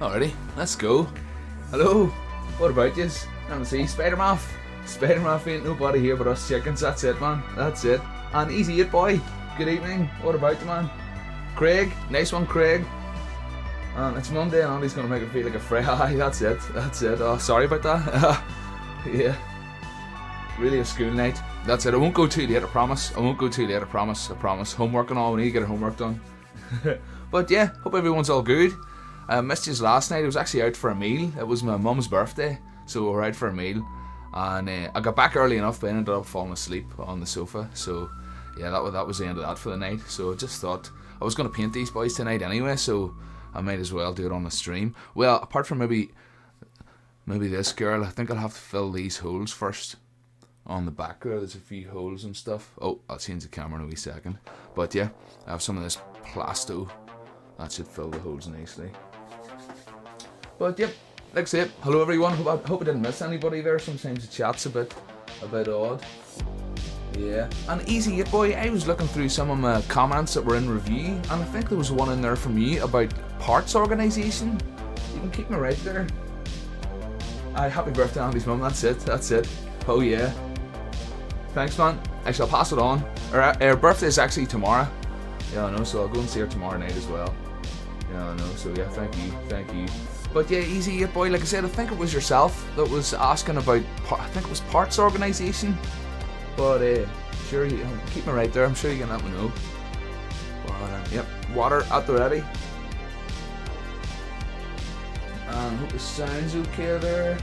Alrighty, let's go. Hello, what about yous? Let me see, Spider-Man. Spider-Man ain't nobody here but us chickens, that's it man, that's it. And Easy 8 boy, good evening, what about you man? Craig, nice one Craig. And it's Monday and Andy's gonna make it feel like a Friday. That's it, that's it. Oh, sorry about that. Yeah, really a school night. That's it, I won't go too late, I promise. I won't go too late, I promise, I promise. Homework and all, we need to get our homework done. But yeah, hope everyone's all good. I missed you last night. I was actually out for a meal. It was my mum's birthday, so we were out for a meal. And I got back early enough, but I ended up falling asleep on the sofa. So yeah, that was the end of that for the night. So I just thought I was going to paint these boys tonight anyway, so I might as well do it on the stream. Well, apart from maybe this girl, I think I'll have to fill these holes first. On the back there's a few holes and stuff. Oh, I'll change the camera in a wee second. But yeah, I have some of this plasto. That should fill the holes nicely. But yep, like I said, hello everyone. Hope I didn't miss anybody there. Sometimes the chat's a bit odd. Yeah. And Easy 8 boy, I was looking through some of my comments that were in review, and I think there was one in there from you about parts organisation. You can keep me right there. Happy birthday, Andy's mum. That's it. That's it. Oh yeah. Thanks, man. I shall pass it on. Her birthday is actually tomorrow. Yeah, I know. So I'll go and see her tomorrow night as well. Yeah, I know. So yeah, thank you. But yeah, Easy 8 boy, like I said, I think it was yourself that was asking about, I think it was parts organisation. But sure, you keep me right there. I'm sure you can let me know. But yep, water at the ready. And hope the sound's okay there.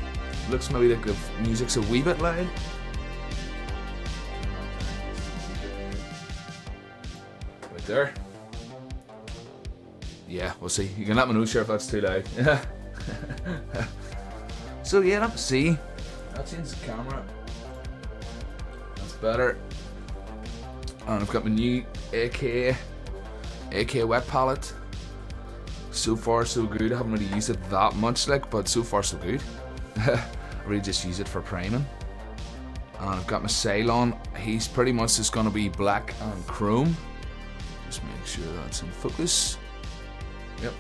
Looks maybe like the music's a wee bit loud. Right there. Yeah, we'll see. You can let me know, sure, if that's too loud. So yeah, let me see. I'll change the camera. That's better. And I've got my new AK wet palette. So far so good. I haven't really used it that much, but so far so good. I really just use it for priming. And I've got my Cylon. He's pretty much just gonna be black and chrome. Just make sure that's in focus. Yep,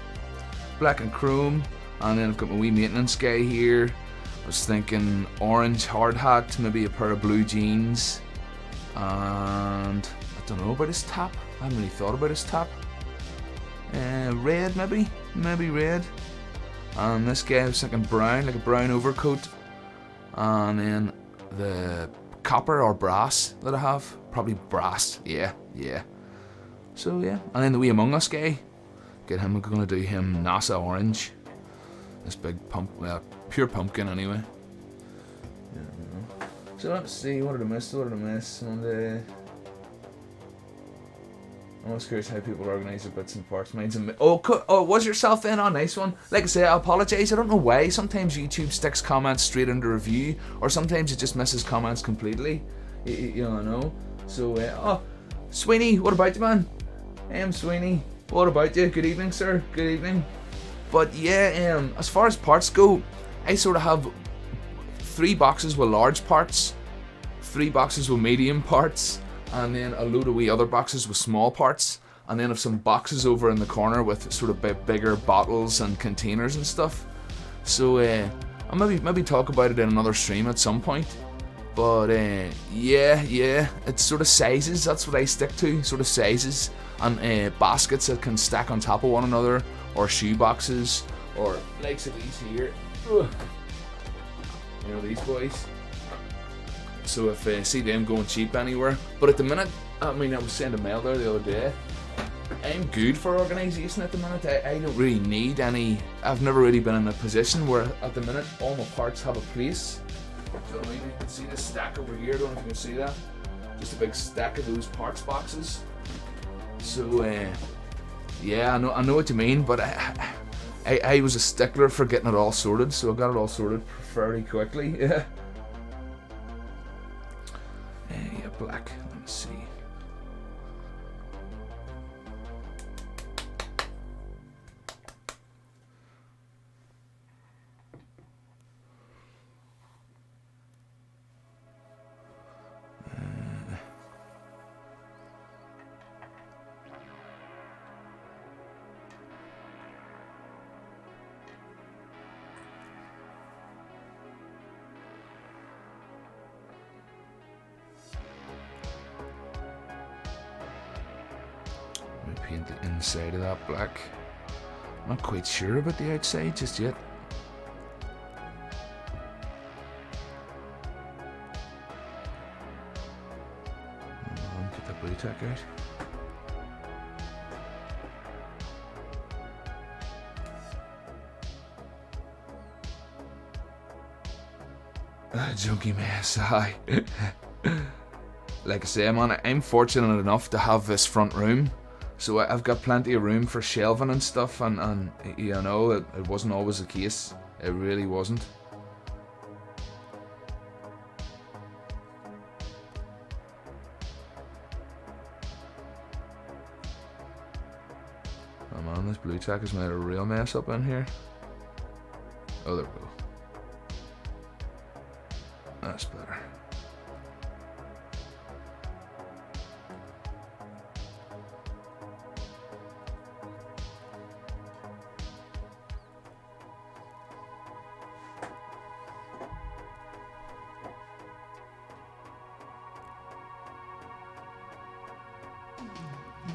black and chrome. And then I've got my wee maintenance guy here. I was thinking orange hard hat, maybe a pair of blue jeans, and I don't know about his top. I haven't really thought about his top. Red maybe red. And this guy I was thinking brown, like a brown overcoat. And then the copper or brass that I have, probably brass. Yeah. So yeah, and then the wee Among Us guy. Get him. I'm gonna do him NASA orange. This big pure pumpkin anyway. Yeah. So let's see, what did I miss? And I'm always curious how people organise their bits and parts. Mine's oh, was yourself in? Oh, nice one. Like I say, I apologise. I don't know why. Sometimes YouTube sticks comments straight into review, or sometimes it just misses comments completely. You know. So, oh, Sweeney, what about you, man? Sweeney, what about you? Good evening, sir. Good evening. But yeah, as far as parts go, I sort of have 3 boxes with large parts, 3 boxes with medium parts, and then a load of wee other boxes with small parts, and then I've some boxes over in the corner with sort of bigger bottles and containers and stuff. So I'll maybe talk about it in another stream at some point. But yeah, it's sort of sizes. That's what I stick to, sort of sizes, and baskets that can stack on top of one another, or shoe boxes, or likes of these here. Ugh. You know, these boys. So if I see them going cheap anywhere. But at the minute, I mean, I was sending a mail there the other day. I'm good for organisation at the minute. I don't really need any. I've never really been in a position where at the minute all my parts have a place. So I mean, you can see this stack over here. I don't know if you can see that. Just a big stack of those parts boxes. So yeah, I know what you mean, but I was a stickler for getting it all sorted, so I got it all sorted fairly quickly. Yeah. Yeah, black. Let me see. paint the inside of that black. Not quite sure about the outside just yet. Get the blue tack out. Junky mess, aye. Like I say, man, I'm fortunate enough to have this front room, so I've got plenty of room for shelving and stuff, and you know, it wasn't always the case. It really wasn't. Oh man, this blue tack has made a real mess up in here. Oh, there we go. That's better.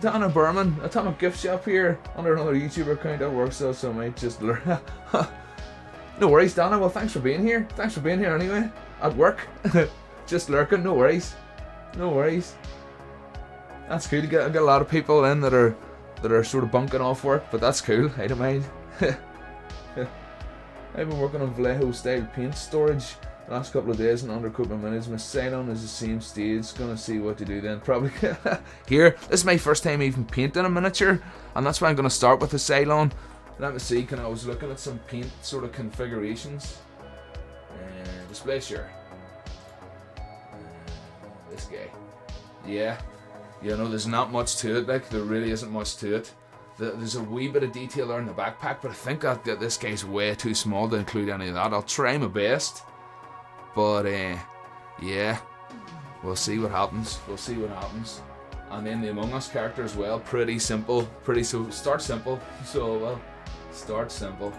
Donna Berman, Atomic Gift Shop here, under another YouTuber account that works out, so I might just learn. No worries, Donna. Well, thanks for being here. Thanks for being here anyway. At work. Just lurking, no worries. No worries. That's cool. I get a lot of people in that are sort of bunking off work, but that's cool. I don't mind. I've been working on Vallejo style paint storage the last couple of days and undercoat my minis. My Cylon is the same stage. Gonna see what to do then. Probably here. This is my first time even painting a miniature, and that's why I'm gonna start with the Cylon. Let me see. I was looking at some paint sort of configurations. Display share. This guy. Yeah. You know, there's not much to it. Like, there really isn't much to it. There's a wee bit of detail there in the backpack, but I think that this guy's way too small to include any of that. I'll try my best, but yeah, we'll see what happens. We'll see what happens. And then the Among Us character as well, pretty simple. So start simple. So well, start simple.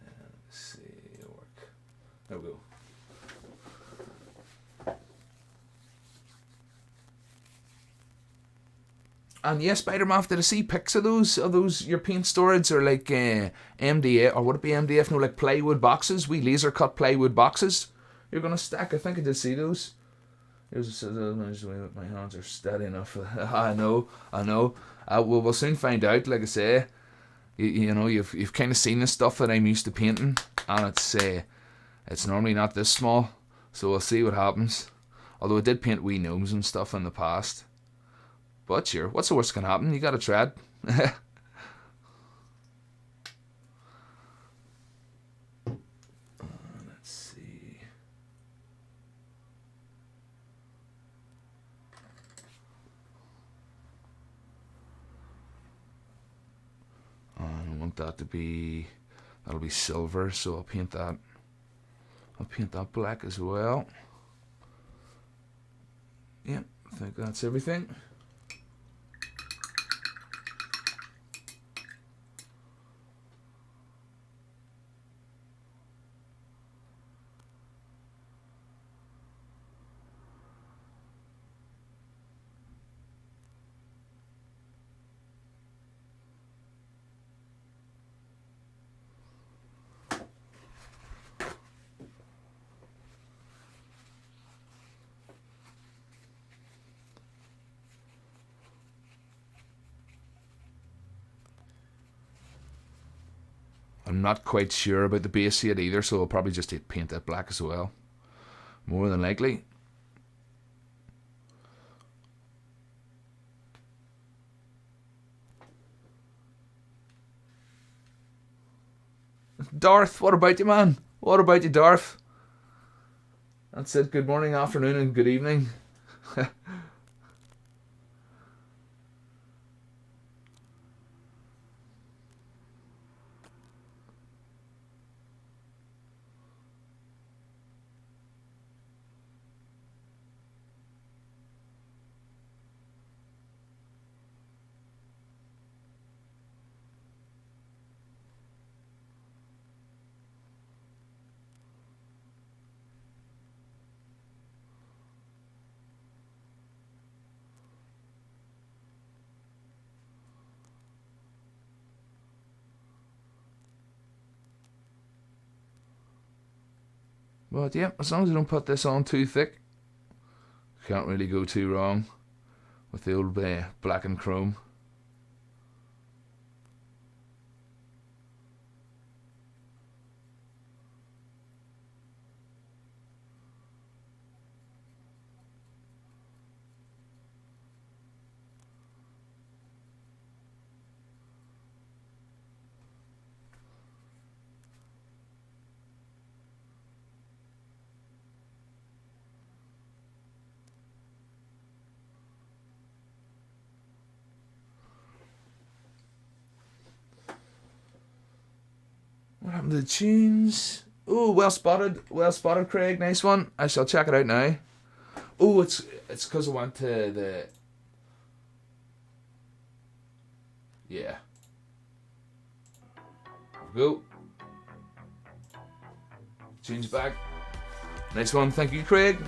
Let's see, it'll work. There we go. And yes, Spider-Man, did I see pics of those your paint storage, or like MDF, or would it be MDF? No, like plywood boxes, we laser cut plywood boxes you're gonna stack. I think I did see those. Here's my hands are steady enough. I know. We'll soon find out. Like I say, you know, you've kind of seen the stuff that I'm used to painting, and it's normally not this small. So we'll see what happens. Although I did paint wee gnomes and stuff in the past. But sure, what's the worst can happen? You gotta try it. Let's see. I want that to be, that'll be silver, so I'll paint that black as well. Yeah, I think that's everything. I'm not quite sure about the base yet either, so I'll probably just paint that black as well. More than likely. Darth, what about you, man? What about you, Darth? That's it. Good morning, afternoon, and good evening. But yeah, as long as I don't put this on too thick, can't really go too wrong with the old black and chrome. What happened to the tunes? Oh, well spotted, Craig. Nice one. I shall check it out now. Oh, it's because I went to the. Yeah. Go. Tunes back. Nice one. Thank you, Craig.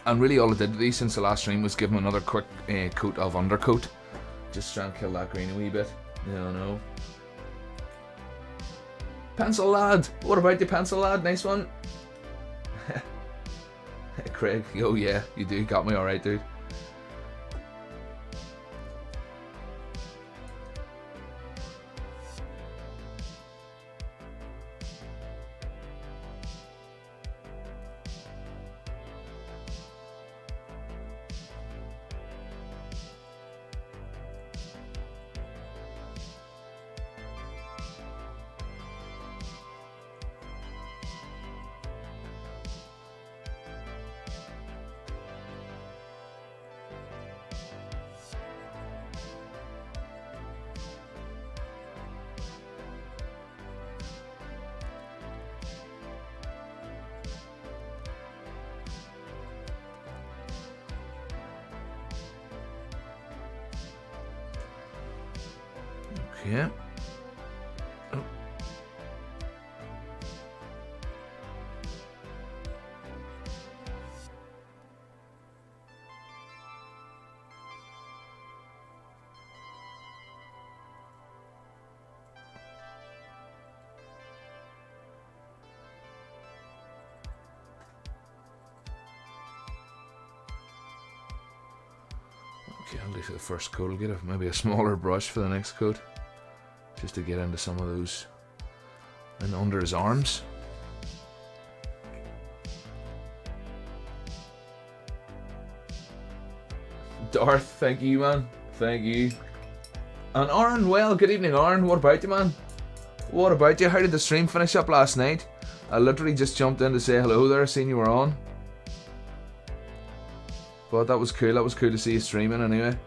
And really all I did to these since the last stream was give them another quick coat of undercoat. Just try and kill that green a wee bit. No. Pencil lad! What about you, pencil lad? Nice one. Craig, oh yeah, you do. Got me alright, dude. Yeah. Oh. Okay, I'll do for the first coat. I'll get maybe a smaller brush for the next coat, just to get into some of those and under his arms. Darth, thank you, man. Thank you. And Aaron, well, good evening, Aaron. What about you, man? What about you? How did the stream finish up last night? I literally just jumped in to say hello there, seen you were on. But that was cool. That was cool to see you streaming anyway.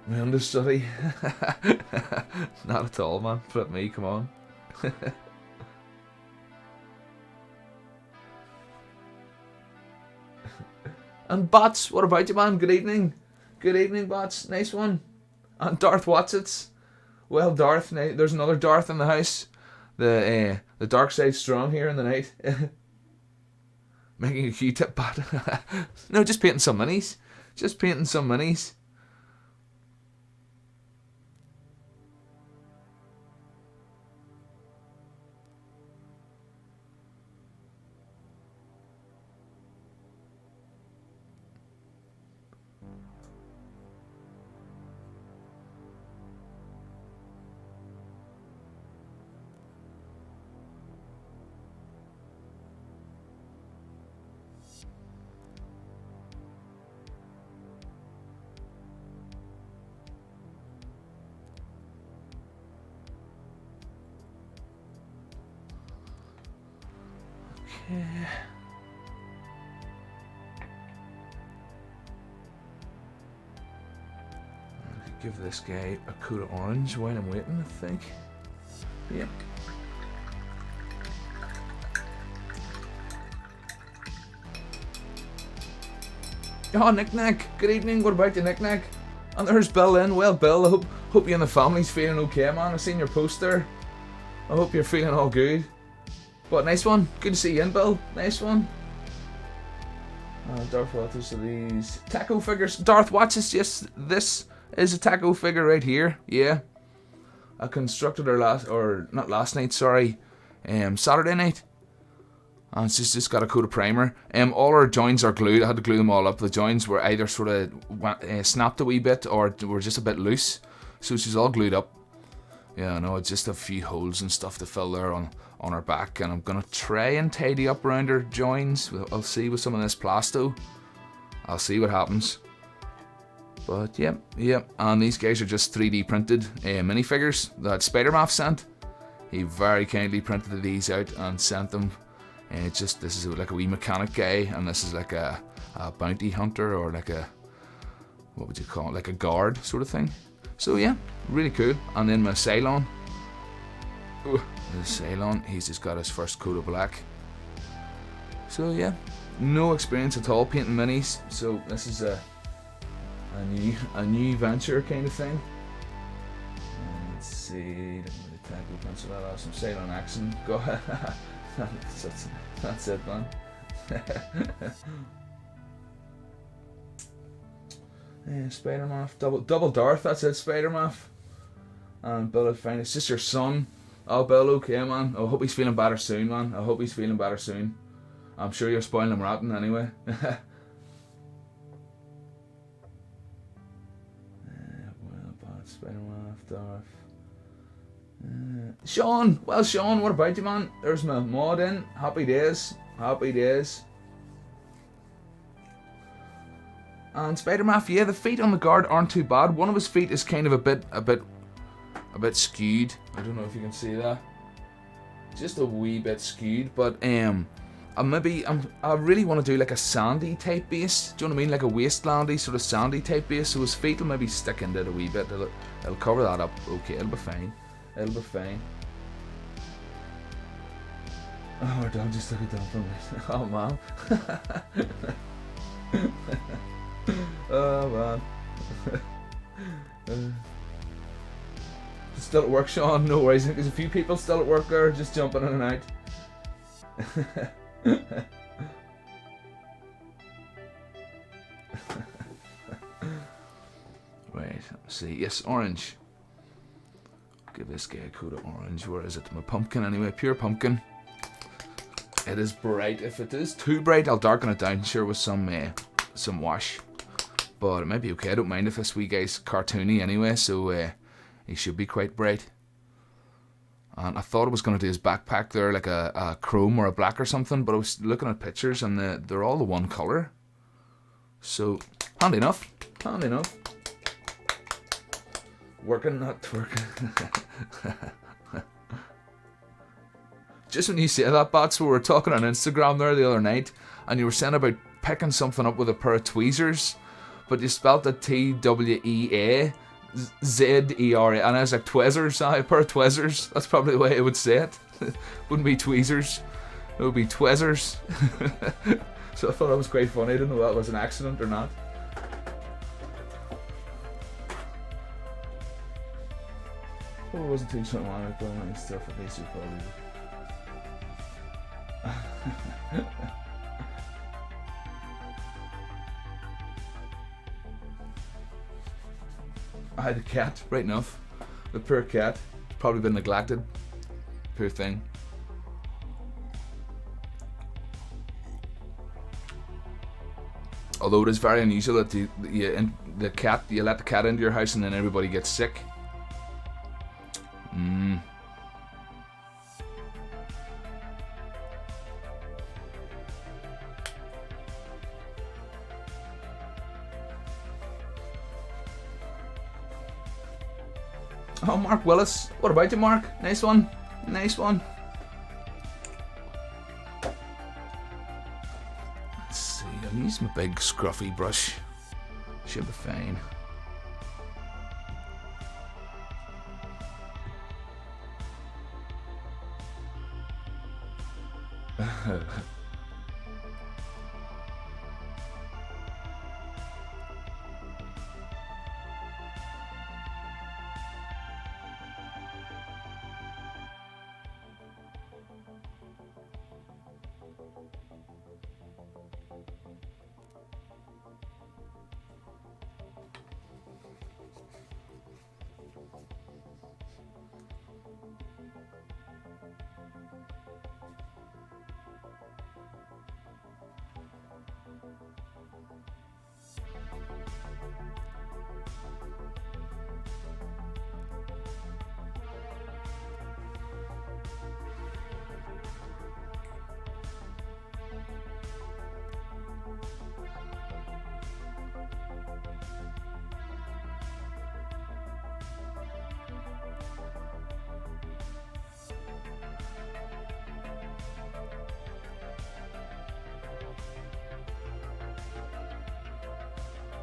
My understudy. Not at all, man. Flip me, come on. And Bots, what about you, man? Good evening. Good evening, Bots. Nice one. And Darth Watsits. Well, Darth, there's another Darth in the house. The dark side's strong here in the night. Making a Q-tip bot. No, just painting some minis. Just painting some minis. Okay. I could give this guy a coat of orange while I'm waiting, I think. Yep. Oh, Nick Nack. Good evening. What about you, Nick Nack? And there's Bill in. Well, Bill, I hope you and the family's feeling okay, man. I've seen your post there. I hope you're feeling all good. But nice one. Good to see you in, Bill. Nice one. Darth Watches are these taco figures. Darth Watches, yes, this is a taco figure right here. Yeah. I constructed her not last night, sorry. Saturday night. And it's just got a coat of primer. All our joins are glued. I had to glue them all up. The joins were either sort of snapped a wee bit or were just a bit loose. So she's all glued up. Yeah, I know, just a few holes and stuff to fill there on her back, and I'm gonna try and tidy up around her joins. I'll see with some of this plasto. I'll see what happens. But yep, and these guys are just 3D printed minifigures that Spider-Man sent. He very kindly printed these out and sent them. This is like a wee mechanic guy, and this is like a bounty hunter, or like a, what would you call it, like a guard sort of thing. So yeah, really cool. And then my Cylon. The Cylon, he's just got his first coat of black. So yeah, no experience at all painting minis. So this is a new venture kind of thing. Let's see, the tackle pencil. I'll have some Cylon action. Go ahead. That's it, man. Yeah, Spider-Man, double Darth, that's it, Spider-Man. And Bill, fine, it's just your son. Oh, Bill, okay, man. I hope he's feeling better soon, man. I hope he's feeling better soon. I'm sure you're spoiling him rotten anyway. Spider-Man, Darth. Sean! Well, Sean, what about you, man? There's my mod in. Happy days. Happy days. And Spider-Man, yeah, the feet on the guard aren't too bad. One of his feet is kind of a bit skewed. I don't know if you can see that. Just a wee bit skewed, but I really want to do like a sandy type base. Do you know what I mean? Like a wastelandy sort of sandy type base. So his feet will maybe stick into it a wee bit. It'll cover that up. Okay, it'll be fine. It'll be fine. Oh, our dog just took it down from me. Oh man. Oh man. Still at work, Sean? No worries. There's a few people still at work there, just jumping in and out. Right, let's see. Yes, orange. Give this guy a coat of orange. Where is it? My pumpkin anyway. Pure pumpkin. It is bright. If it is too bright, I'll darken it down, sure, with some wash. But it might be okay. I don't mind if this wee guy's cartoony anyway, so he should be quite bright. And I thought I was going to do his backpack there, like a chrome or a black or something, but I was looking at pictures and they're all the one colour. So, handy enough. Handy enough. Working, not working. Just when you say that, Bats, we were talking on Instagram there the other night, and you were saying about picking something up with a pair of tweezers, but you spelt it T-W-E-A. Z-E-R-A, and I was like, Twizzlers, a pair of Twizzlers. That's probably the way I would say it. Wouldn't be tweezers, it would be Twizzlers. So I thought that was quite funny. I didn't know that was an accident or not. Well, it wasn't too something on it, but any stuff at least you probably I had a cat, right enough. The poor cat, probably been neglected. Poor thing. Although it is very unusual that you let the cat into your house and then everybody gets sick. Oh, Mark Willis. What about you, Mark? Nice one. Nice one. Let's see. I'll use my big scruffy brush. Should be fine.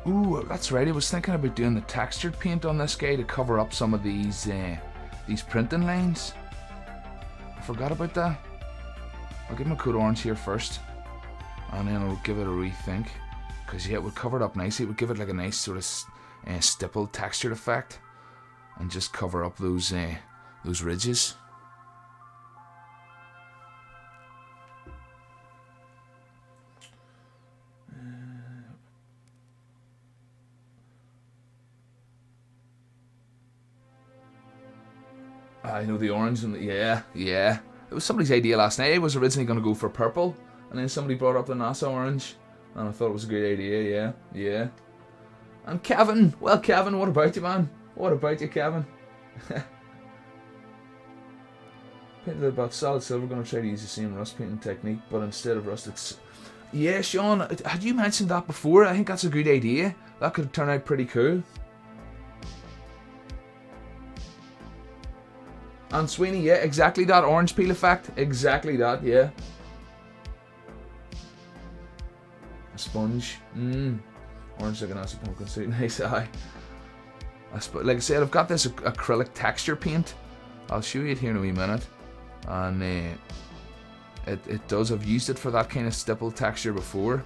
Ooh, that's right. I was thinking about doing the textured paint on this guy to cover up some of these printing lines. I forgot about that. I'll give him a coat orange here first, and then I'll give it a rethink. Because yeah, it would cover it up nicely. It would give it like a nice sort of stippled textured effect, and just cover up those ridges. I know the orange and yeah. It was somebody's idea last night. I was originally going to go for purple, and then somebody brought up the NASA orange, and I thought it was a great idea. Yeah. And Kevin, well, Kevin, what about you, man? What about you, Kevin? Painted about solid silver. Going to try to use the same rust painting technique, but instead of rust, it's yeah. Sean, had you mentioned that before? I think that's a good idea. That could turn out pretty cool. And Sweeney, yeah, exactly that orange peel effect. Exactly that, yeah. A sponge. Orange like an acid pumpkin suit. Nice eye. Like I said, I've got this acrylic texture paint. I'll show you it here in a wee minute. And it does. I've used it for that kind of stipple texture before.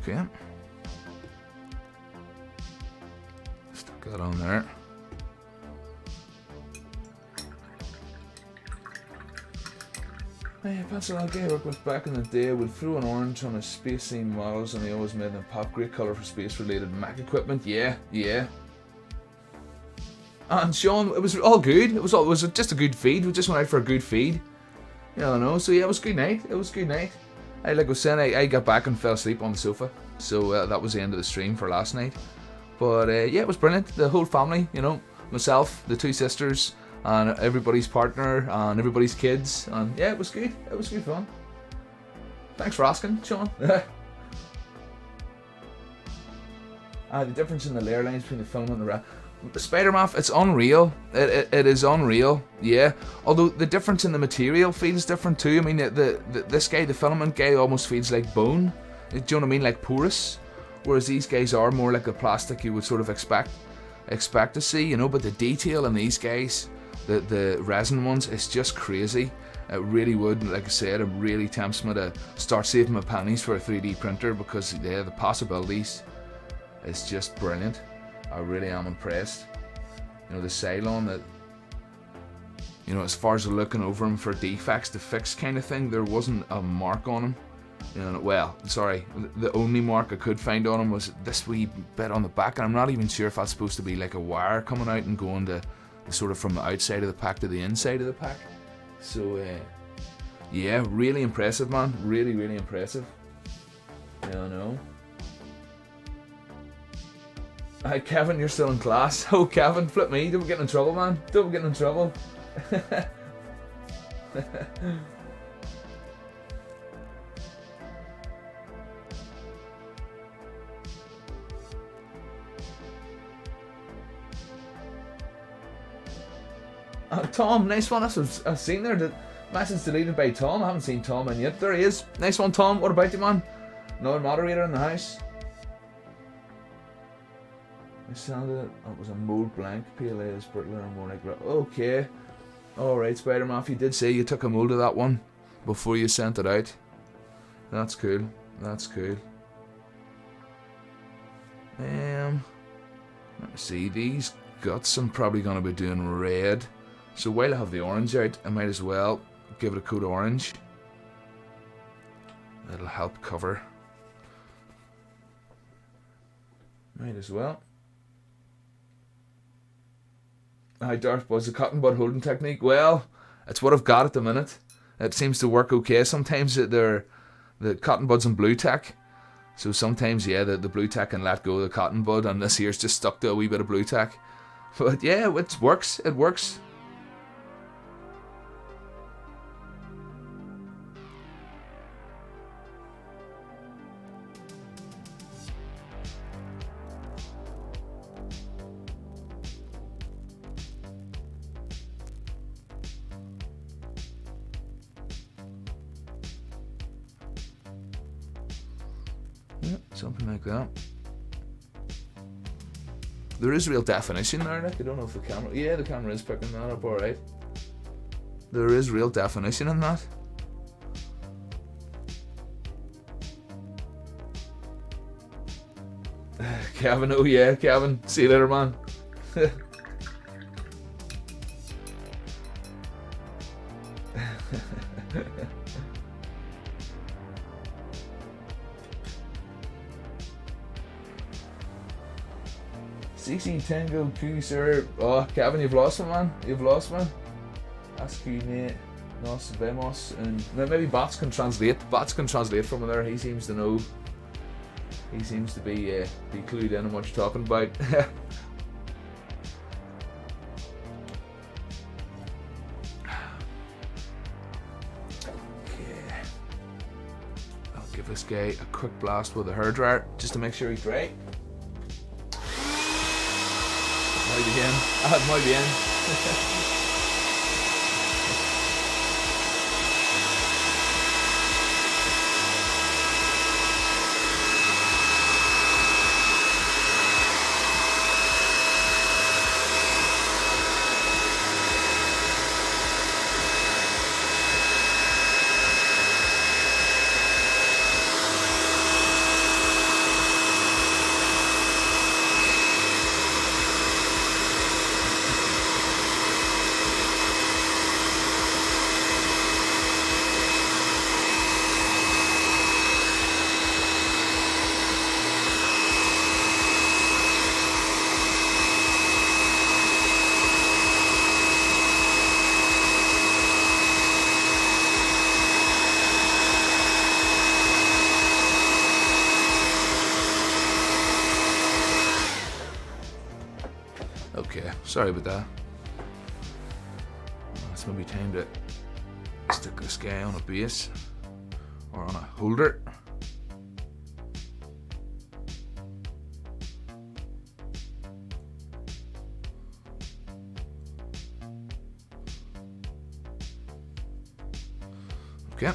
Okay. Stick that on there. Hey, pencil and guy I worked with back in the day would throw an orange on his space theme models, and they always made them pop. Great colour for space related Mac equipment. Yeah. And Sean, it was all good. It was just a good feed. We just went out for a good feed. You know. So yeah, it was a good night. I like I was saying, I got back and fell asleep on the sofa. So that was the end of the stream for last night. But yeah, it was brilliant. The whole family, you know, myself, the two sisters, and everybody's partner, and everybody's kids. And yeah, it was good. It was good fun. Thanks for asking, Sean. The difference in the layer lines between the film and the rest. Spider-Man, it's unreal. It is unreal, yeah. Although the difference in the material feels different too. I mean, this guy, the filament guy, almost feels like bone. Do you know what I mean? Like porous. Whereas these guys are more like a plastic you would sort of expect to see, you know. But the detail in these guys, the resin ones, it's just crazy. It really would, like I said, it really tempts me to start saving my pennies for a 3D printer, because yeah, the possibilities is just brilliant. I really am impressed. You know, the Cylon, that, you know, as far as looking over him for defects to fix kind of thing, there wasn't a mark on him. You know, well, sorry, the only mark I could find on him was this wee bit on the back, and I'm not even sure if that's supposed to be like a wire coming out and going to sort of from the outside of the pack to the inside of the pack. So yeah, really impressive, man. Really, really impressive. Yeah, I know. Hi Kevin, you're still in class. Oh Kevin, flip me, don't get in trouble, man. Don't get in trouble. Tom, nice one. That's what I've seen there. The message deleted by Tom. I haven't seen Tom in yet. There he is. Nice one, Tom. What about you, man? Another moderator in the house. I sounded it was a mold blank. PLA is brittler and more like. Okay. Alright, Spider-Man. If you did say you took a mold of that one before you sent it out. That's cool. That's cool. Let me see. These guts I'm probably going to be doing red. So while I have the orange out, I might as well give it a coat of orange. That'll help cover. Might as well. Hi Darth, was the cotton bud holding technique? Well, it's what I've got at the minute. It seems to work okay. Sometimes they're the cotton buds and blue tack. So sometimes, yeah, the blue tack can let go of the cotton bud, and this here's just stuck to a wee bit of blue tack. But yeah, it works. It works. Something like that. There is real definition there, Nick. I don't know if the camera... Yeah, the camera is picking that up alright. There is real definition in that. Kevin, oh yeah, Kevin. See you later, man. CC Tango Q, sir. Oh, Kevin, you've lost me, man. You've lost me. Ask you, mate. Nos vemos. And maybe Bats can translate. Bats can translate from there. He seems to know. He seems to be clued in on what you're talking about. Okay. I'll give this guy a quick blast with a hairdryer just to make sure he's dry. Muy bien. Muy bien. Okay, sorry about that. It's maybe time to stick this guy on a base or on a holder. Okay.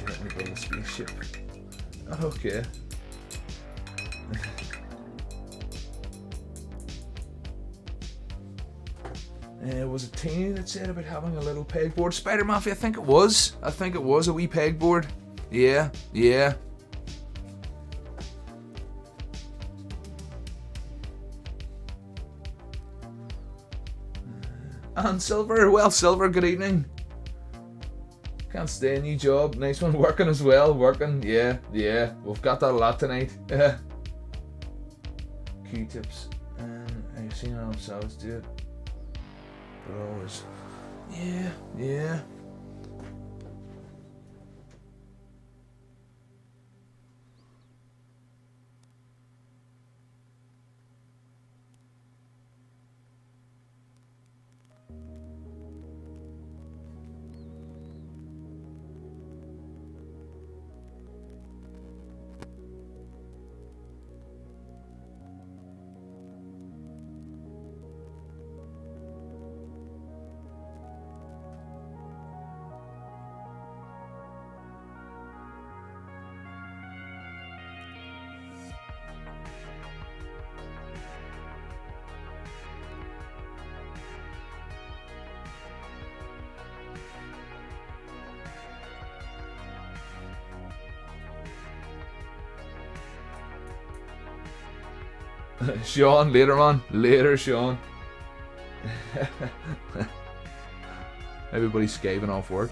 Let me build a spaceship. Okay. Was it Tina that said about having a little pegboard? Spider Mafia, I think it was. I think it was a wee pegboard. Yeah, yeah. And Silver, well, Silver, good evening. Can't stay, new job, nice one. Working as well, working, yeah, yeah. We've got that a lot tonight. Q-tips, I've seen how themselves do it. But always, yeah, yeah. Sean, later man. Later, Sean. Everybody's skiving off work.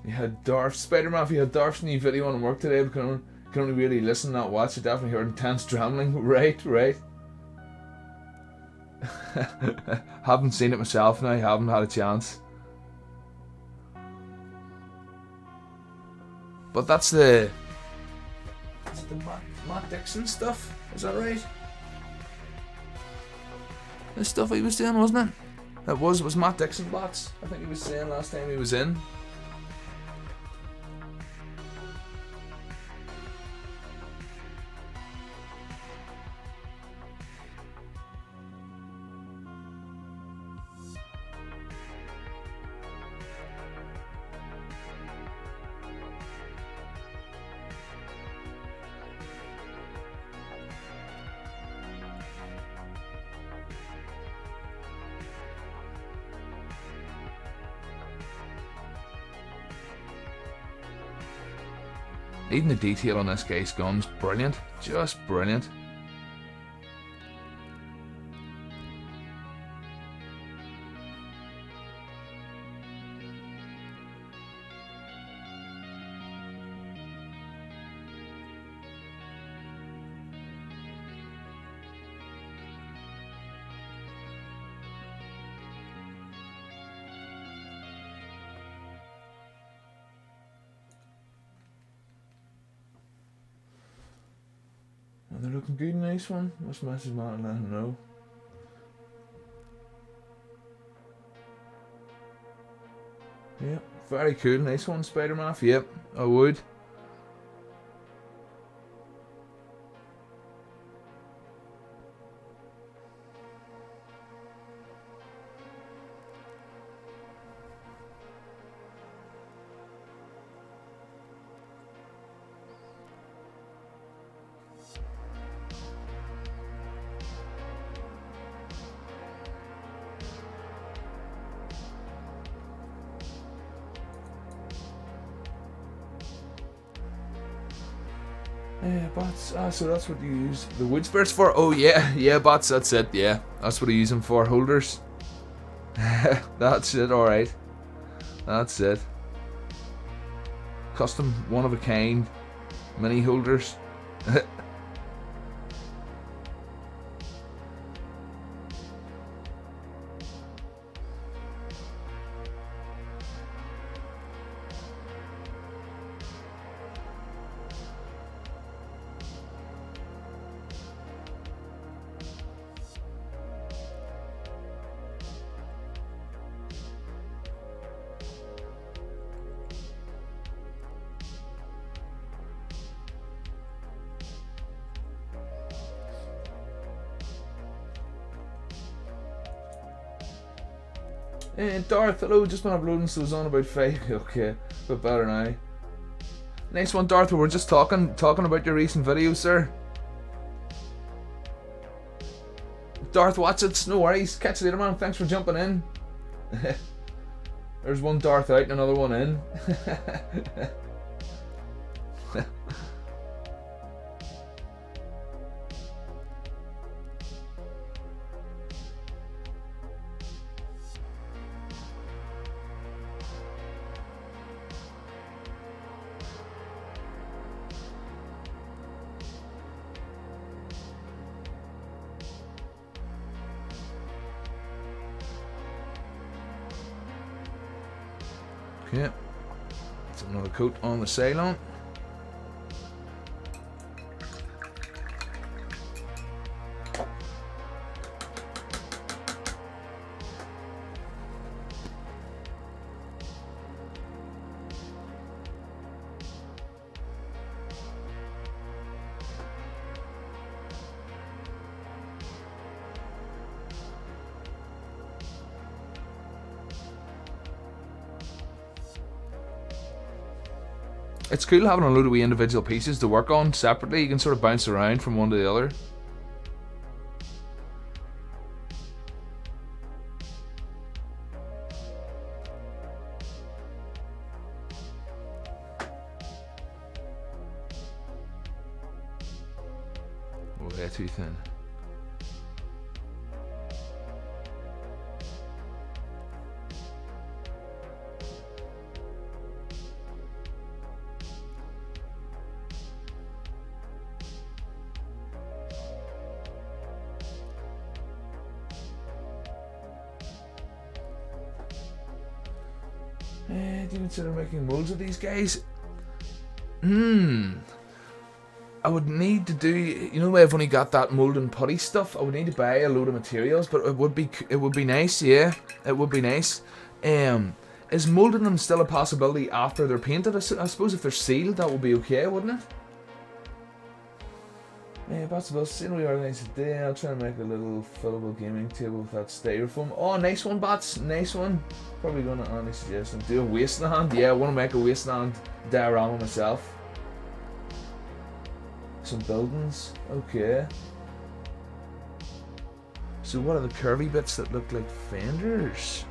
You had Darth, Spider-Man, if you had Darth's new video on work today, but can only really listen, not watch. I definitely heard intense trembling. Right, right. Haven't seen it myself now, haven't had a chance. But that's the... Is it the Matt Dixon stuff? Is that right? The stuff he was doing, wasn't it? It was Matt Dixon bots, I think he was saying last time he was in. Even the detail on this guy's gun's brilliant, just brilliant. looking good, nice one. Must message Matt and let him know. Yep, very cool, nice one, Spider-Man. Yep, I would. Bots. Ah, so that's what you use the wood spirits for? Oh yeah, yeah, bots, that's it, yeah. That's what I use them for, holders. That's it, alright. That's it. Custom, one of a kind, mini holders. And Darth, hello, just been uploading, so it's on about 5. Okay, but better now. Nice one, Darth. We were just talking about your recent videos, sir. Darth, watch it. No worries. Catch you later, man. Thanks for jumping in. There's one Darth out and another one in. Okay, that's another coat on the Ceylon. It's cool having a load of wee individual pieces to work on separately. You can sort of bounce around from one to the other. Way too thin. Do you consider making molds of these guys? I would need to do, you know, I've only got that mold and putty stuff. I would need to buy a load of materials, but it would be nice, yeah. It would be nice. Is molding them still a possibility after they're painted? I suppose if they're sealed, that would be okay, wouldn't it? Yeah, possible. Seeing we organise today, I'll try and make a little fillable gaming table with that styrofoam. Oh, nice one, Bats. Nice one. Probably gonna honestly suggest and do a wasteland. Yeah, I want to make a wasteland diorama myself. Some buildings. Okay. So what are the curvy bits that look like fenders?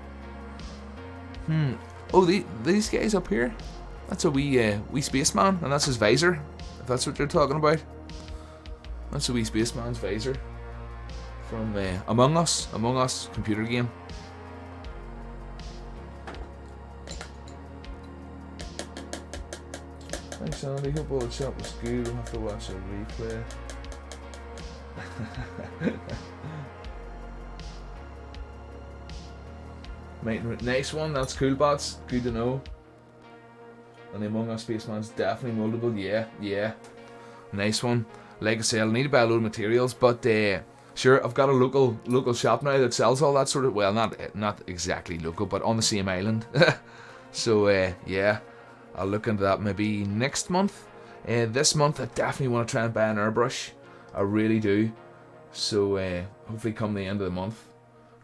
Oh, these guys up here. That's a wee spaceman, and that's his visor. If that's what you're talking about. That's a wee spaceman's visor from Among Us computer game. Thanks, Andy. Hope all the chat was good. We'll have to watch a replay. Nice one. That's cool, bots. Good to know. And the Among Us spaceman's definitely moldable. Yeah. Nice one. like I say, I'll need to buy a load of materials, but sure, I've got a local shop now that sells all that sort of, well, not exactly local, but on the same island. So yeah, I'll look into that maybe next month. This month I definitely want to try and buy an airbrush. I really do. So hopefully come the end of the month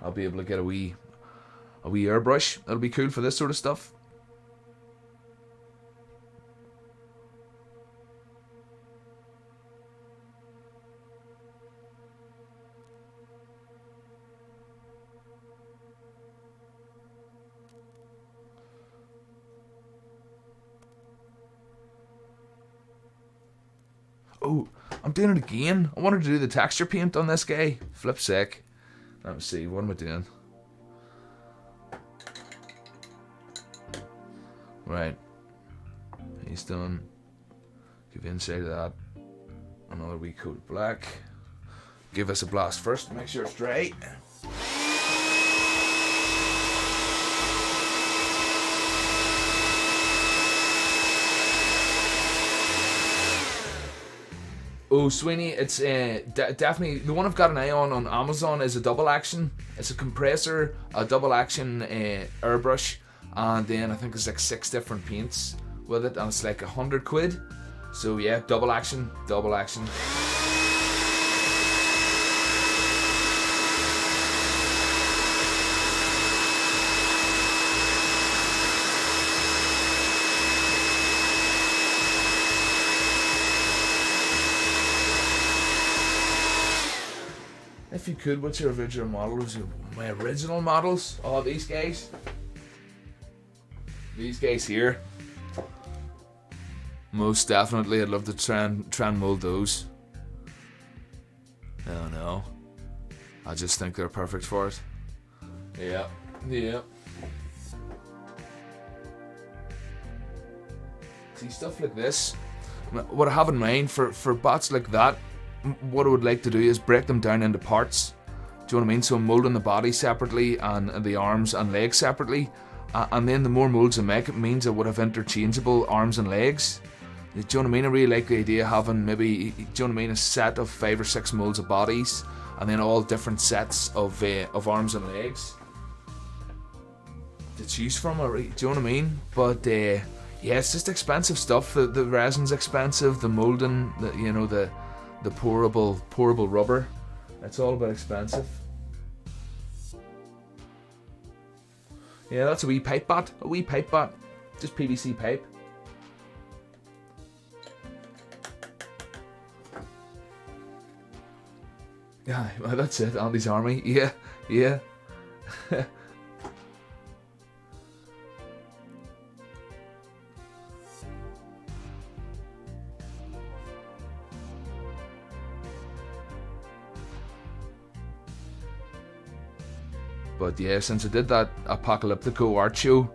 I'll be able to get a wee airbrush. That'll be cool for this sort of stuff. Oh, I'm doing it again. I wanted to do the texture paint on this guy. Flip sec. Let me see, what am I doing? Right. He's done. Give inside of that another wee coat of black. Give us a blast first, make sure it's dry. Oh, Sweeney, it's definitely the one I've got an eye on Amazon is a double action. It's a compressor, a double action airbrush, and then I think there's like 6 different paints with it, and it's like £100. So yeah, double action. If you could, what's your original models? My original models? Oh, these guys. These guys here. Most definitely, I'd love to try and mold those. Oh no. I just think they're perfect for it. Yeah. See, stuff like this. What I have in mind for bots like that, what I would like to do is break them down into parts. Do you know what I mean? So I'm moulding the body separately and the arms and legs separately. And then the more moulds I make, it means I would have interchangeable arms and legs. Do you know what I mean? I really like the idea of having maybe, do you know what I mean, a set of 5 or 6 moulds of bodies, and then all different sets of arms and legs to choose from. Do you know what I mean? But yeah, it's just expensive stuff. The resin's expensive. The moulding, the pourable rubber. It's all a bit expensive. Yeah, that's a wee pipe bat. Just PVC pipe. Yeah, well, that's it. Andy's Army. Yeah. But yeah, since I did that Apocalyptico art show,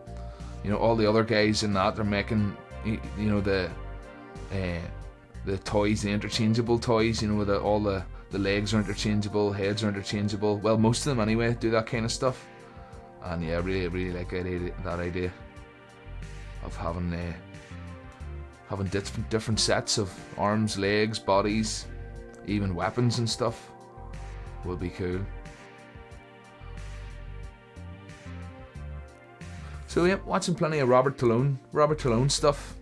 all the other guys in that are making, the toys, the interchangeable toys, with all the legs are interchangeable, heads are interchangeable. Well, most of them anyway do that kind of stuff. And yeah, I really like that idea of having different sets of arms, legs, bodies, even weapons and stuff. Would be cool. So yeah, watching plenty of Robert Talone stuff.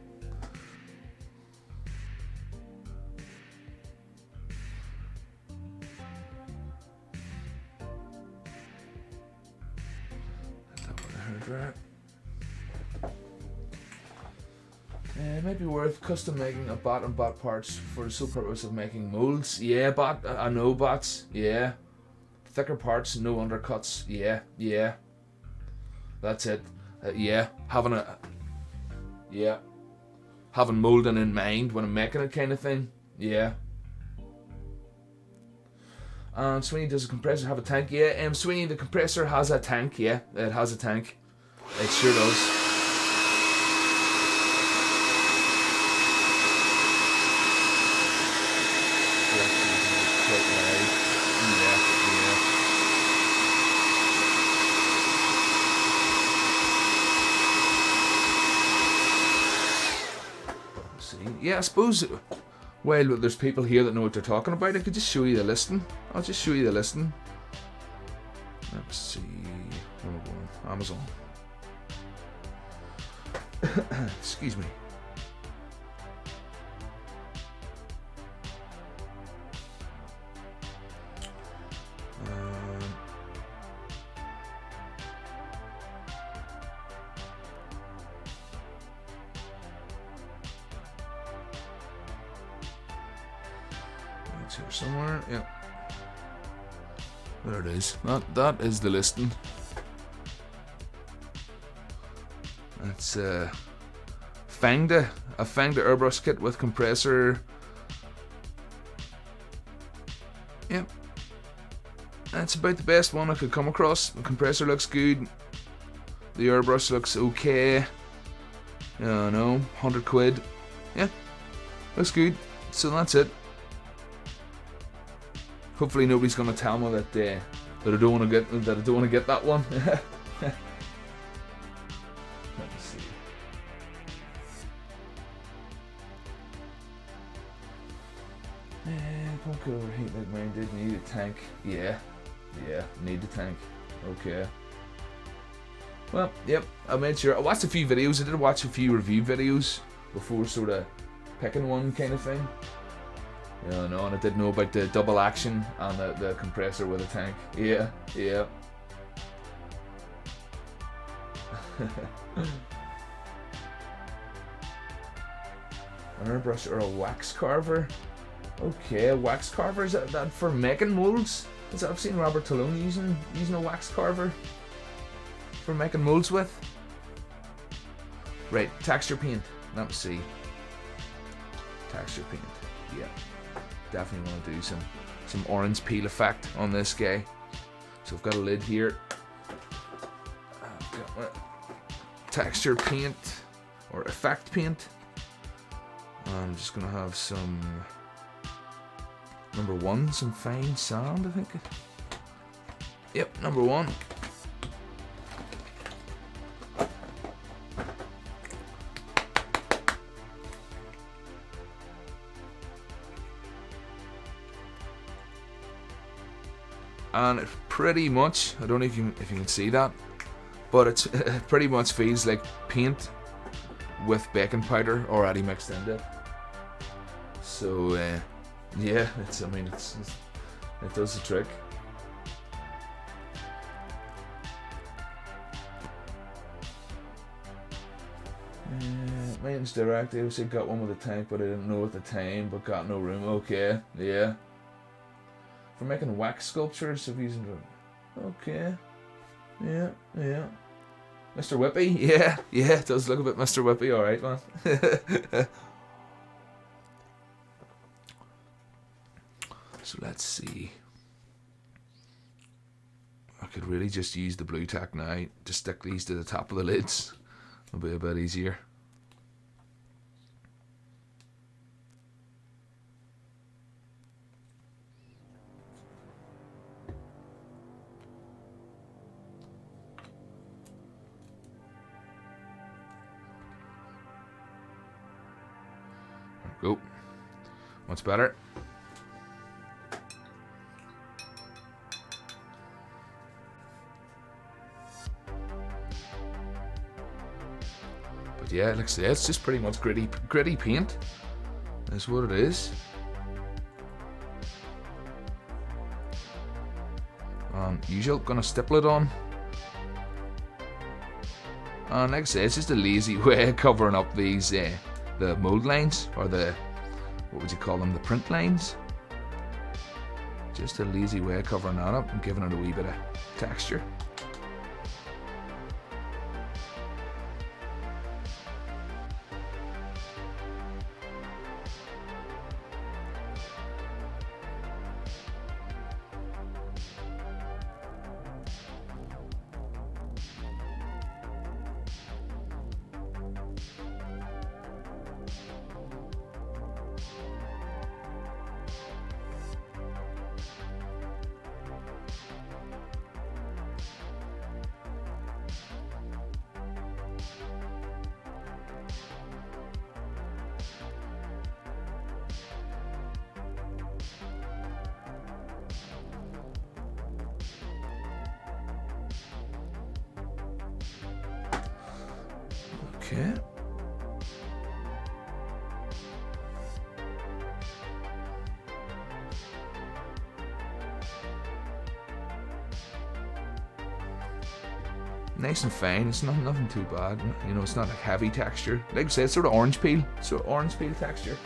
Might be worth custom making a bot and bot parts for the sole purpose of making molds. Yeah, bot. I know bots. Yeah, thicker parts, no undercuts. Yeah. That's it. Having moulding in mind when I'm making it, kind of thing. Yeah. And Sweeney, does the compressor have a tank? Yeah. Sweeney, the compressor has a tank. Yeah, it has a tank. It sure does. Yeah, I suppose Well, there's people here that know what they're talking about. I could just show you the listing. I'll just show you the listing. Let's see. Where am I going? Amazon. Excuse me. It's here somewhere. Yeah. There it is. That is the listing. It's a Fangda airbrush kit with compressor. Yep. That's about the best one I could come across. The compressor looks good. The airbrush looks okay. Yeah, no, 100 quid. Yeah, looks good. So that's it. Hopefully nobody's gonna tell me that I don't want to get that one. Let me see. Don't get overheat like mine did. Need a tank. Yeah, need the tank. Okay. Well, yep. I made sure. I watched a few videos. I did watch a few review videos before sort of picking one kind of thing. Yeah, no, and I did know about the double action and the compressor with a tank. Yeah. An airbrush or a wax carver? Okay, a wax carver, is that for making molds? I've seen Robert Talone using a wax carver for making molds with. Right, texture paint. Let me see. Texture paint. Yeah. Definitely want to do some orange peel effect on this guy. So I've got a lid here. I've got my texture paint or effect paint. I'm just gonna have some number 1, some fine sand, I think. Yep, number 1. And it pretty much, I don't know if you can see that, but it pretty much feels like paint with baking powder already mixed into it. So yeah, it does the trick. Mine's direct. I also got one with a tank, but I didn't know at the time, but got no room. Okay, yeah. For making wax sculptures, of using the. Okay. Yeah. Mr. Whippy, yeah, it does look a bit Mr. Whippy, alright, man. So let's see. I could really just use the blue tack now. Just stick these to the top of the lids. It'll be a bit easier. Go. What's better? But yeah, like I say, it's just pretty much gritty paint. That's what it is. Usual, gonna stipple it on. And like I say, it's just a lazy way of covering up these the mold lines, or the, what would you call them, the print lines. Just a lazy way of covering that up and giving it a wee bit of texture. Okay. Nice and fine. It's nothing too bad. You know, it's not a heavy texture. Like I said, it's sort of orange peel. Sort of orange peel texture.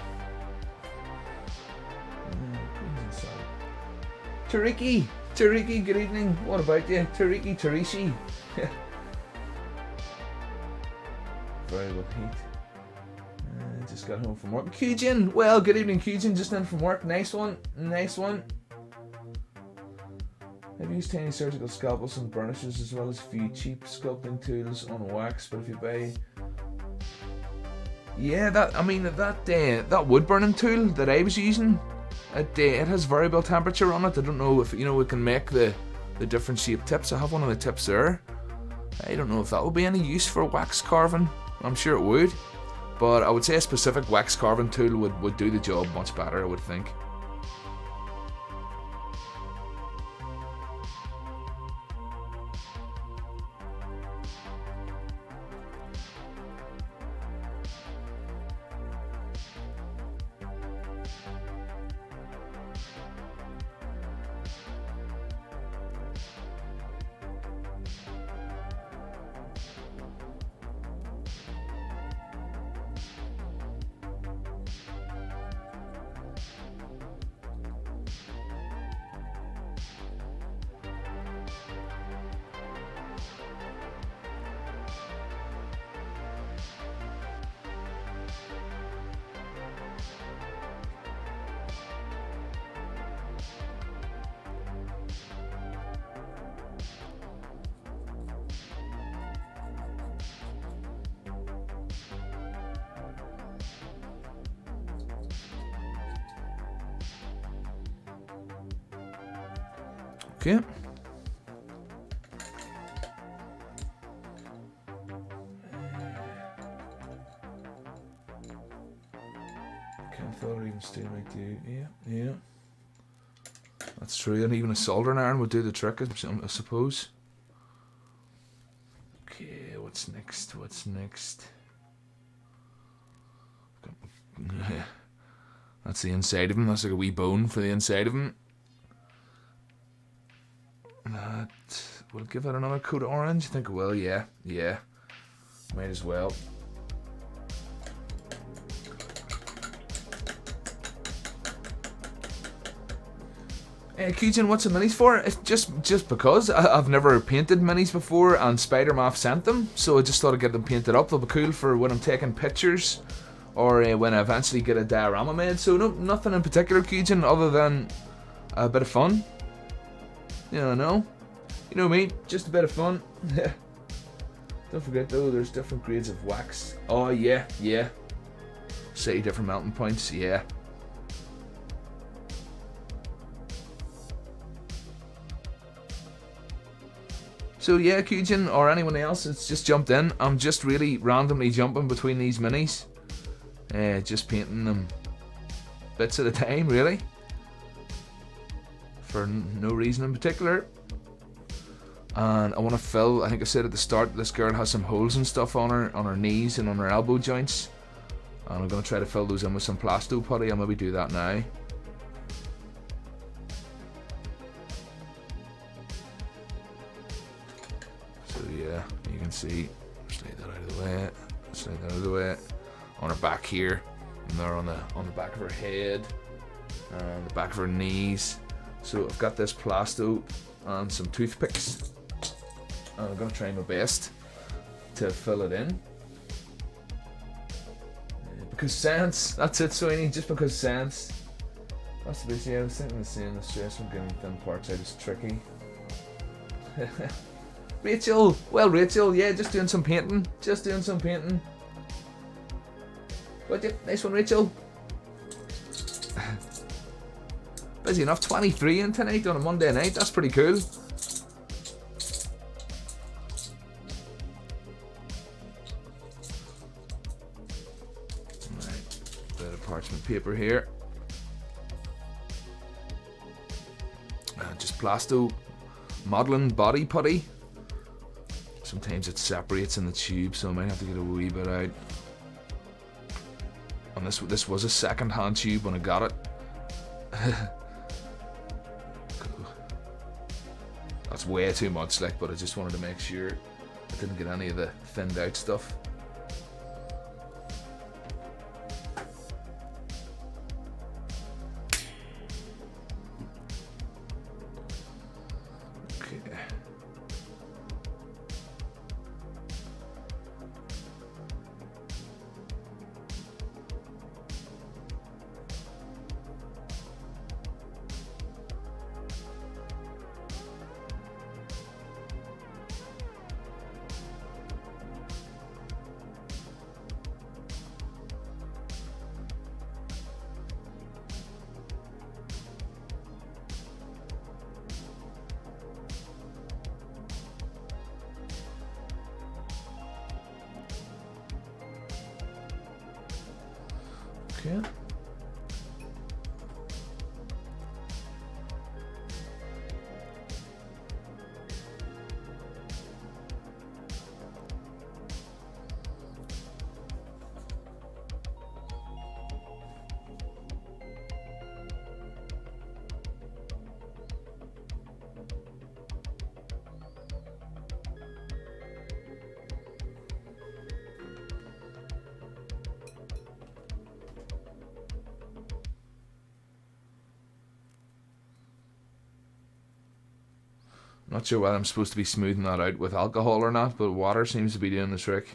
Tariki! Tariki, good evening. What about you? Tariki, Tarishi. Very good heat. Just got home from work. Kujin! Well, good evening, Kujin. Just in from work. Nice one. Nice one. I've used tiny surgical scalpels and burnishes as well as a few cheap sculpting tools on wax, but if you buy... Yeah, that wood burning tool that I was using, it has variable temperature on it. I don't know if, you know, we can make the different shaped tips. I have one of the tips there. I don't know if that would be any use for wax carving. I'm sure it would. But I would say a specific wax carving tool would do the job much better, I would think. Okay. Can't thought or even steel might do. Yeah. That's true. And even a soldering iron would do the trick, I suppose. Okay, what's next? That's the inside of him. That's like a wee bone for the inside of him. That will give it another coat of orange. I think it will, yeah. Might as well. Kujin, what's the minis for? It's just because I've never painted minis before and Spider-Man sent them, so I just thought I'd get them painted up. They'll be cool for when I'm taking pictures or when I eventually get a diorama made. So nothing in particular, Kujin, other than a bit of fun. You know me, just a bit of fun. Don't forget though, there's different grades of wax. Oh yeah. 60 different melting points, yeah. So yeah, Kujin or anyone else that's just jumped in, I'm just really randomly jumping between these minis. Just painting them bits at a time, really. For no reason in particular. And I want to fill, I think I said at the start, this girl has some holes and stuff on her knees and on her elbow joints. And I'm going to try to fill those in with some Plasto putty. I'll maybe do that now. So yeah, you can see, slide that out of the way, on her back here, and there on the back of her head, and the back of her knees. So I've got this Plasto and some toothpicks. And I'm going to try my best to fill it in. Because sense, that's it, Sweeney, just because sense. That's the bit, yeah, I was thinking the same, the stress from getting thin parts out is tricky. Rachel, yeah, just doing some painting. What you? Nice one, Rachel. Busy enough, 23 in tonight on a Monday night, that's pretty cool. Bit of parchment paper here. Just Plasto modelling body putty. Sometimes it separates in the tube, so I might have to get a wee bit out. And this was a second-hand tube when I got it. That's way too much, like, but I just wanted to make sure I didn't get any of the thinned out stuff. Okay. Okay. Not sure whether I'm supposed to be smoothing that out with alcohol or not, but water seems to be doing the trick.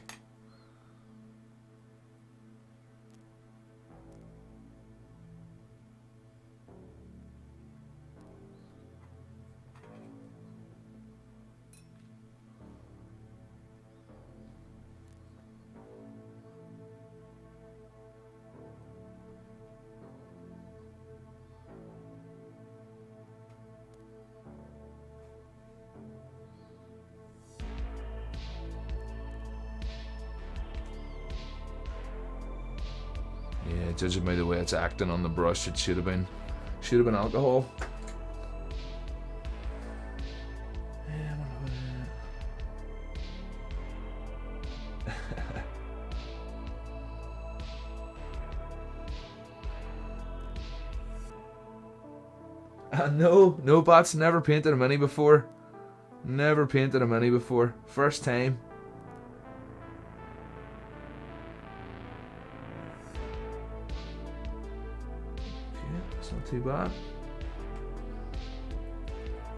Yeah, judging by the way it's acting on the brush, it should have been alcohol. No, Bats, never painted a mini before. Never painted a mini before. First time. It's not too bad.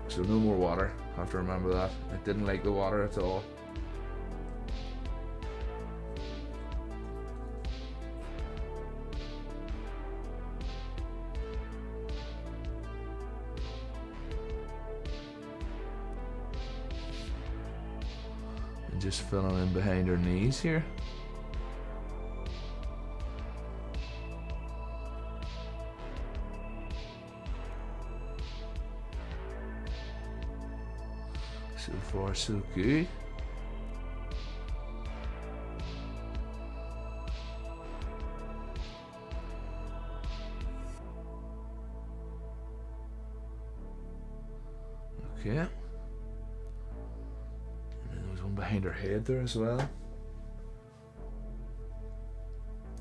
So no more water. Have to remember that. I didn't like the water at all. And just filling in behind her knees here. So far, so good. Okay. And then there was one behind her head there as well.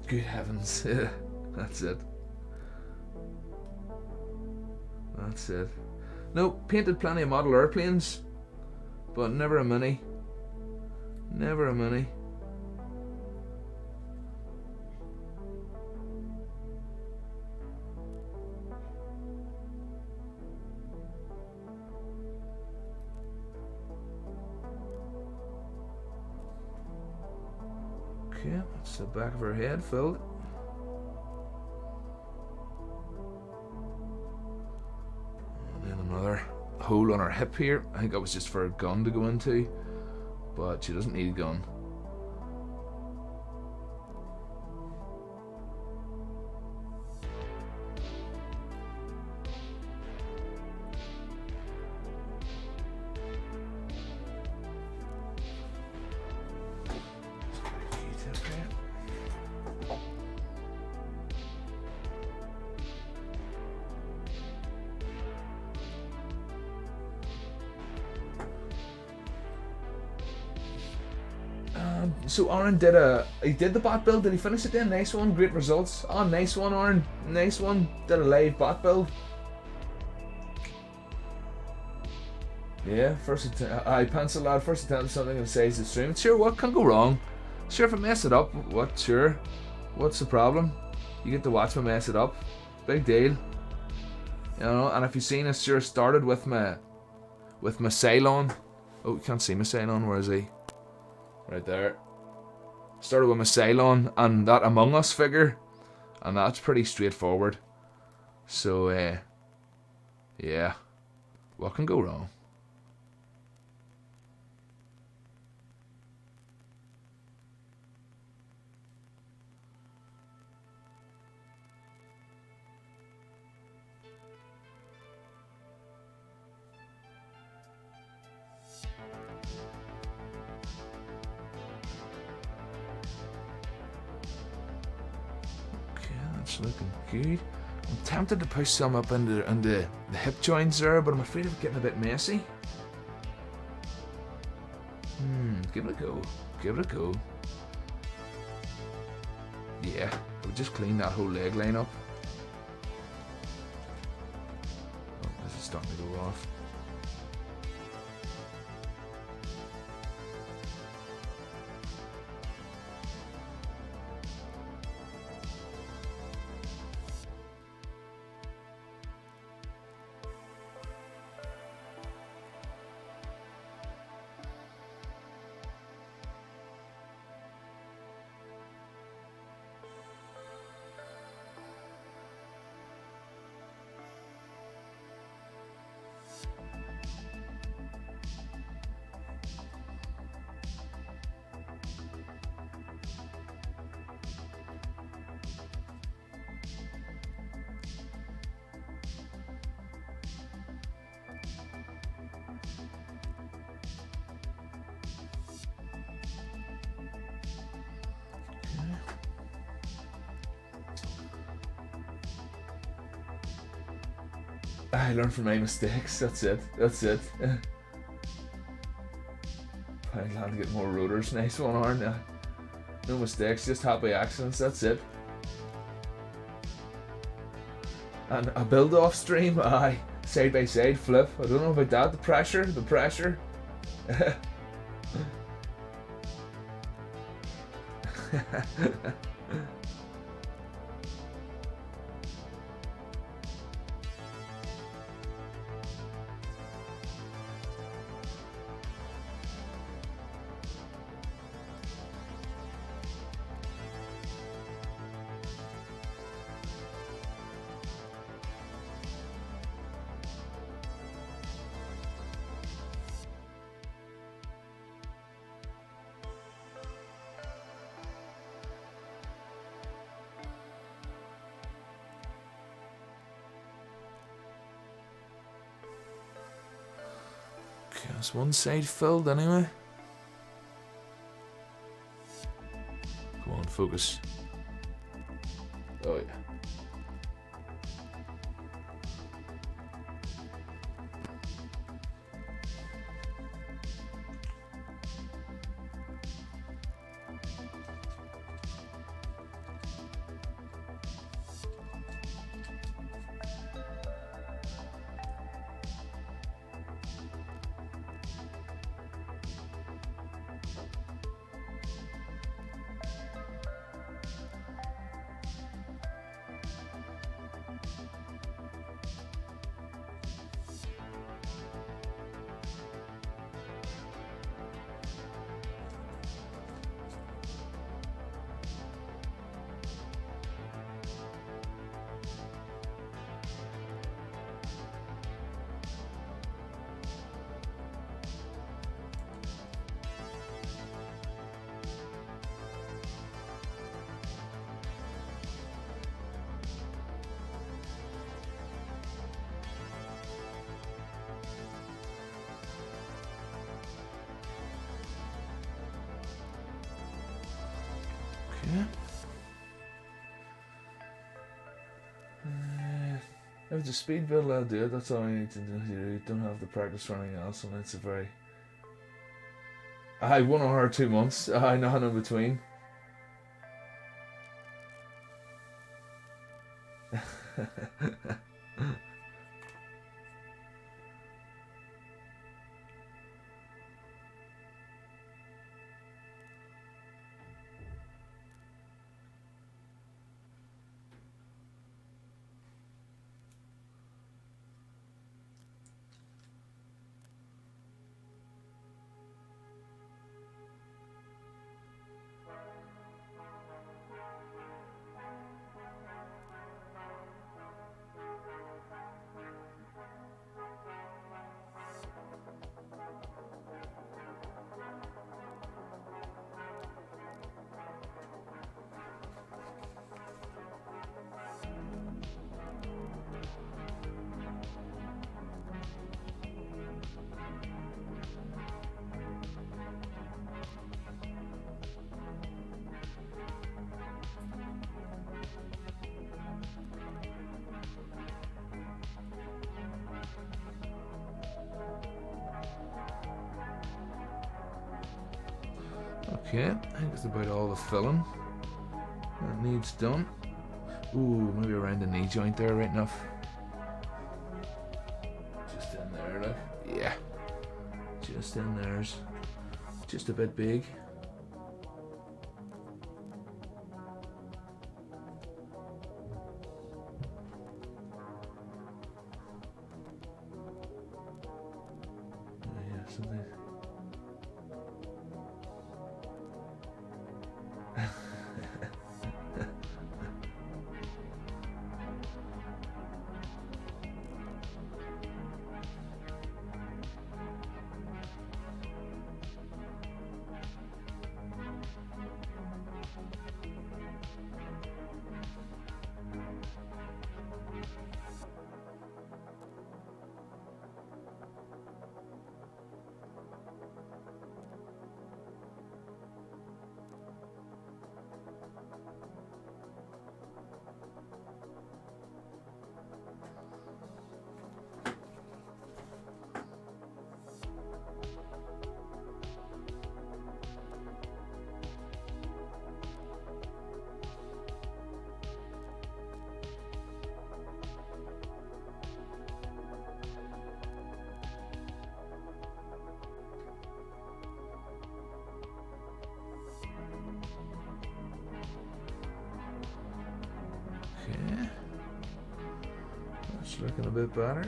Good heavens. That's it. That's it. No, painted plenty of model airplanes. But never a mini. Never a mini. Okay, that's the back of her head filled. And then another hole on her hip here. I think that was just for a gun to go into, but she doesn't need a gun. So Aaron did the bot build. Did he finish it then? Nice one, great results. Oh, nice one, Aaron. Nice one. Did a live bot build. Yeah, I pencil lad. First attempt something that says the stream. Sure, what can go wrong? Sure, if I mess it up, what? Sure, what's the problem? You get to watch me mess it up. Big deal. You know, and if you've seen, it sure started with my Ceylon. Oh, you can't see my Ceylon. Where is he? Right there. Started with my Ceylon and that Among Us figure, and that's pretty straightforward. So, yeah, what can go wrong? Looking good. I'm tempted to push some up into the hip joints there, but I'm afraid of getting a bit messy. Give it a go. Give it a go. Yeah, we'll just clean that whole leg line up. Oh, this is starting to go off. I learn from my mistakes. That's it. That's it. I plan to get more rotors. Nice one, Aaron. No mistakes, just happy accidents. That's it. And a build off stream. Aye, side by side flip. I don't know about that. The pressure. The pressure. That's one side filled anyway. Come on, focus. Oh yeah. Yeah. If it's a speed build, I'll do it. That's all I need to do. You don't have to practice for anything else, and it's a very I 1 hour or 2 months. I nothing in between. Okay, I think that's about all the filling that needs done. Ooh, maybe around the knee joint there, right enough. Just in there, look. Yeah, just in there's just a bit big. Yeah, something. Okay, that's looking a bit better.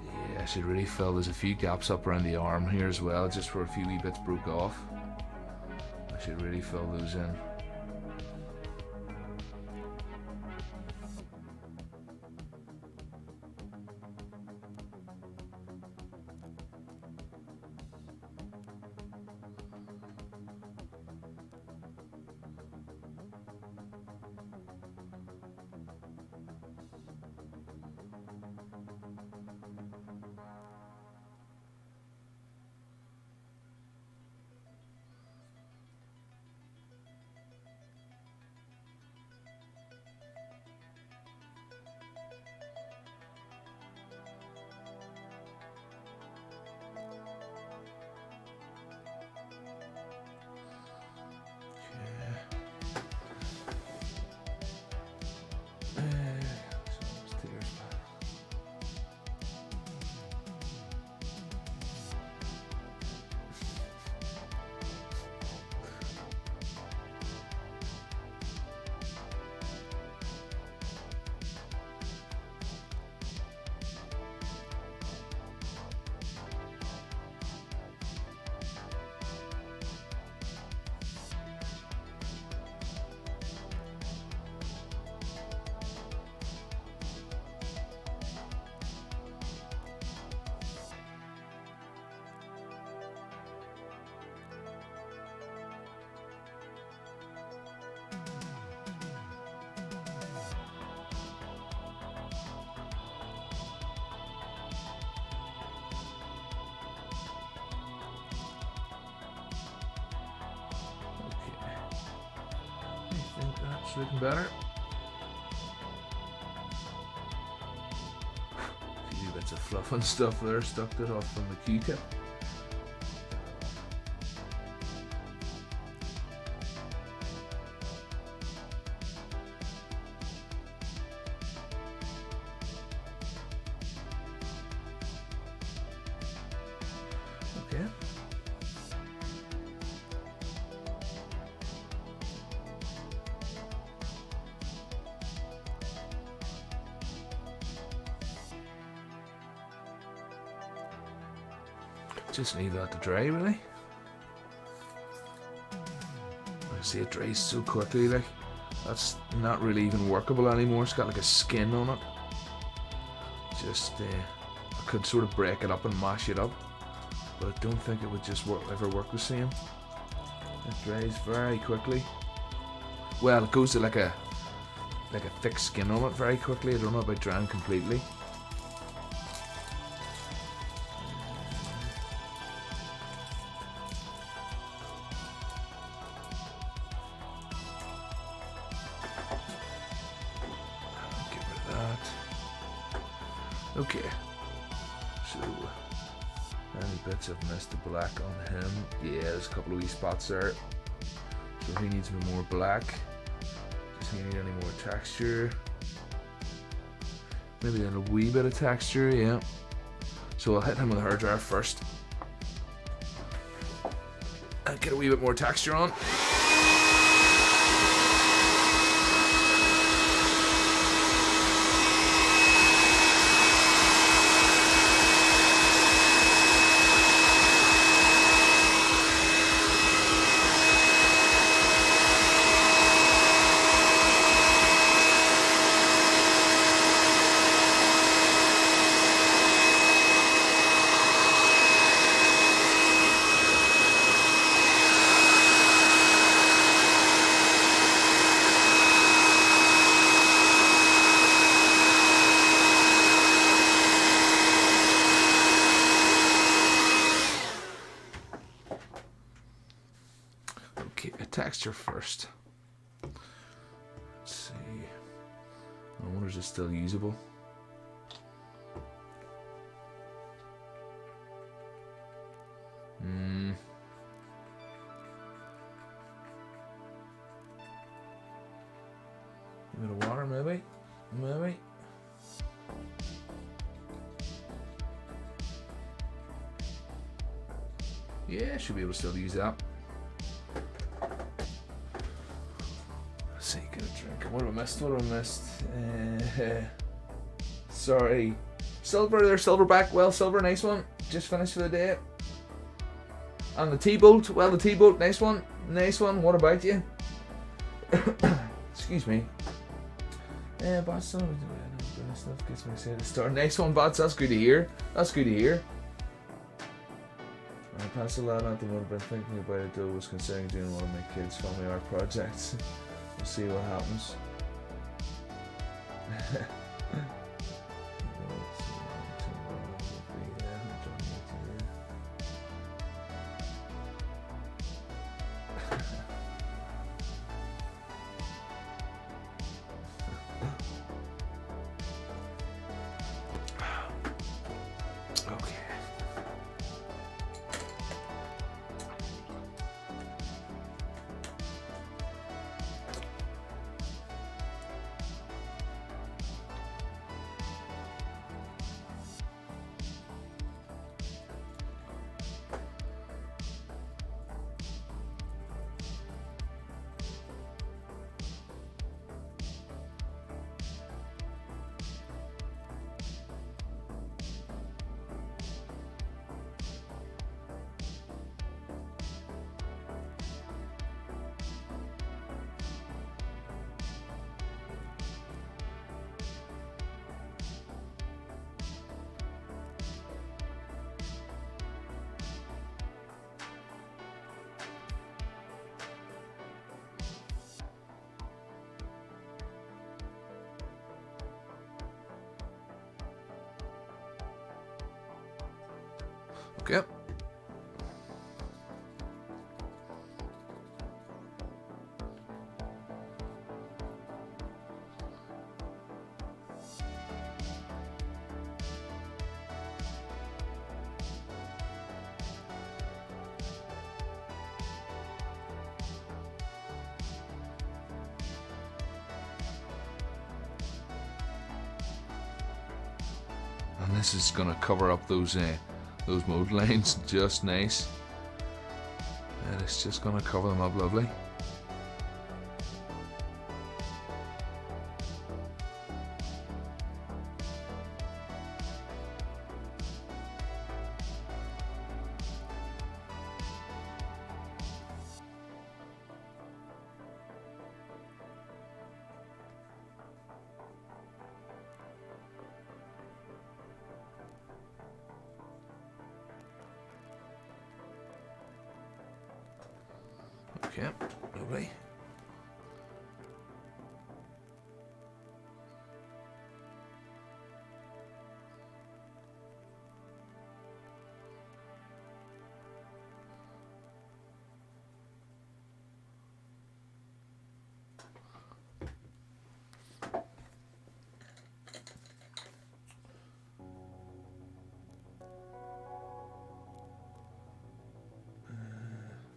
Yeah, I should really fill. There's a few gaps up around the arm here as well, just where a few wee bits broke off. I should really fill those in. That's looking better. A few bits of fluff and stuff there stuck it off from the Q-tip. Okay. Just leave that to dry, really. I see it dries so quickly, like that's not really even workable anymore. It's got like a skin on it. Just I could sort of break it up and mash it up, but I don't think it would just ever work the same. It dries very quickly. Well, it goes to like a thick skin on it very quickly. I don't know about drying completely. Okay, so any bits I've missed the black on him? Yeah, there's a couple of wee spots there. So he needs a bit more black. Does he need any more texture? Maybe a wee bit of texture, yeah. So I'll hit him with a hairdryer first. And get a wee bit more texture on. Texture first. Let's see. I wonder if it's still usable. A bit of water, maybe. Maybe. Yeah, should be able to still use that. Get a drink. What have I missed? What have I missed? Sorry. Silver there, Silverback. Well, Silver, nice one. Just finished for the day. And the T-Bolt. Well, the T-Bolt, nice one. Nice one. What about you? Excuse me. Bad stuff gets me excited to start. Nice one, Bats. That's good to hear. That's good to hear. I pass a lot at the moment, but thinking about it though, was considering doing one of my kids' family art projects. We'll see what happens. Okay. And this is gonna cover up those mold lines just nice. And it's just gonna cover them up lovely. Okay, lovely.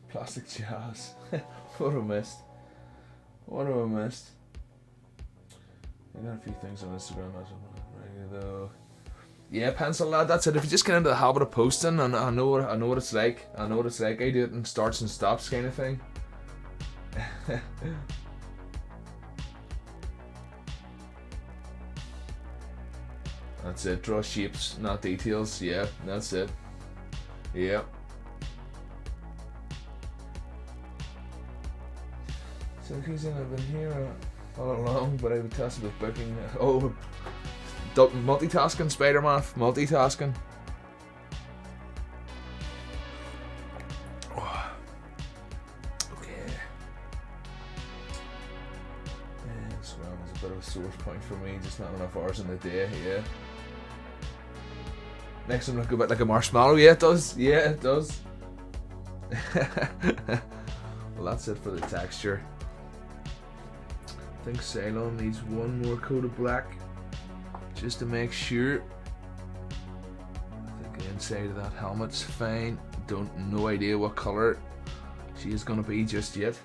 Plastic jazz. What have I missed? What have I missed? I got a few things on Instagram though. Yeah, pencil lad, that's it. If you just get into the habit of posting, and I know what it's like. I know what it's like. I do it in starts and stops kind of thing. That's it. Draw shapes, not details. Yeah, that's it. Yeah. So I've been here all along, but I would test it with booking. Oh, multitasking, Spider-Man, multitasking. Oh. Okay. Instagram is a bit of a sore point for me, just not enough hours in the day, yeah. Next one look a bit like a marshmallow, yeah it does, yeah it does. Well, that's it for the texture. I think Ceylon needs one more coat of black just to make sure. I think the inside of that helmet's fine. No idea what colour she is going to be just yet.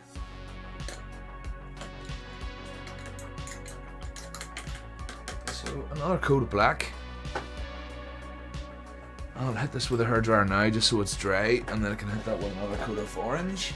So another coat of black. I'll hit this with a hairdryer now just so it's dry, and then I can hit that with another coat of orange.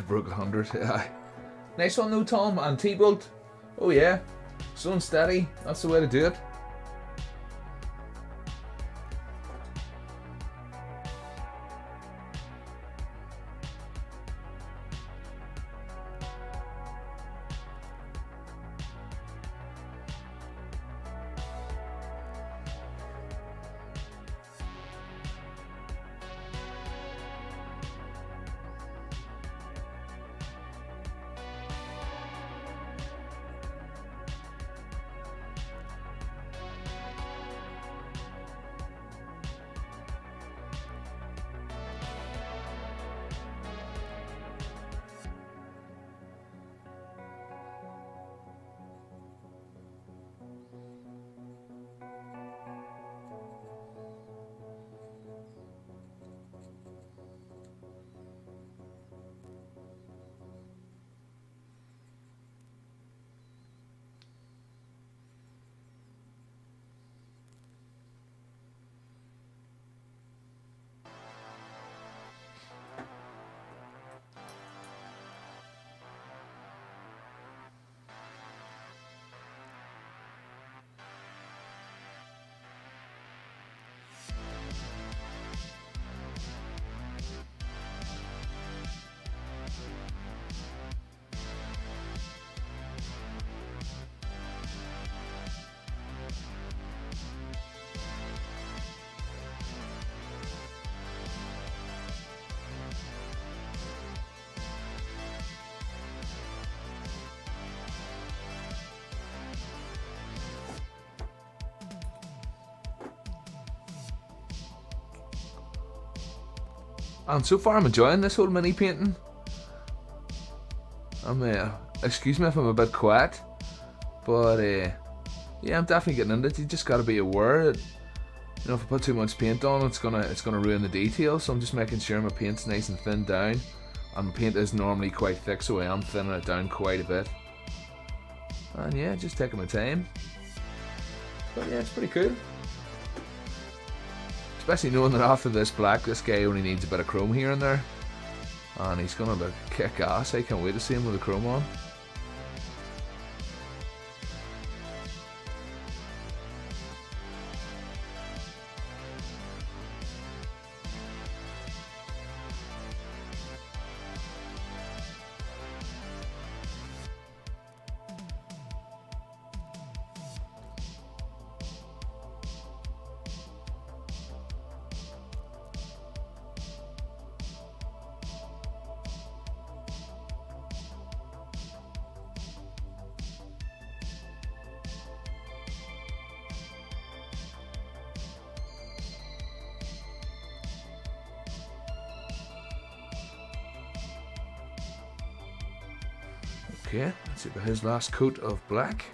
Broke 100. Nice one though, Tom. And T-Bolt. Oh yeah. Slow and steady. That's the way to do it. And so far I'm enjoying this whole mini painting. Excuse me if I'm a bit quiet, but yeah, I'm definitely getting into it. You just got to be aware that, you know, if I put too much paint on, it's gonna ruin the details. So I'm just making sure my paint's nice and thinned down. And my paint is normally quite thick, so I am thinning it down quite a bit. And yeah, just taking my time. But yeah, it's pretty cool. Especially knowing that after this black, this guy only needs a bit of chrome here and there. And he's gonna look kick ass. I can't wait to see him with the chrome on. Okay, let's see about his last coat of black.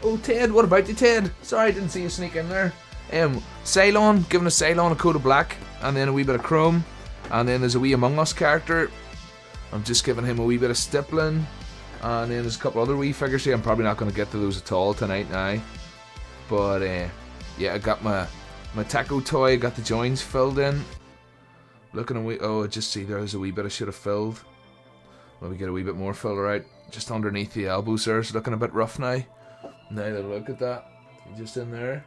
Oh, Ted, what about you, Ted? Sorry, I didn't see you sneak in there. Ceylon, giving a Ceylon a coat of black, and then a wee bit of chrome, and then there's a wee Among Us character. I'm just giving him a wee bit of stippling, and then there's a couple other wee figures here. I'm probably not going to get to those at all tonight now, but yeah, I got my taco toy, got the joints filled in. Looking a wee, oh, I just see there's a wee bit I should have filled. Maybe get a wee bit more filler out just underneath the elbows there. It's looking a bit rough now. Now that I look at that, just in there.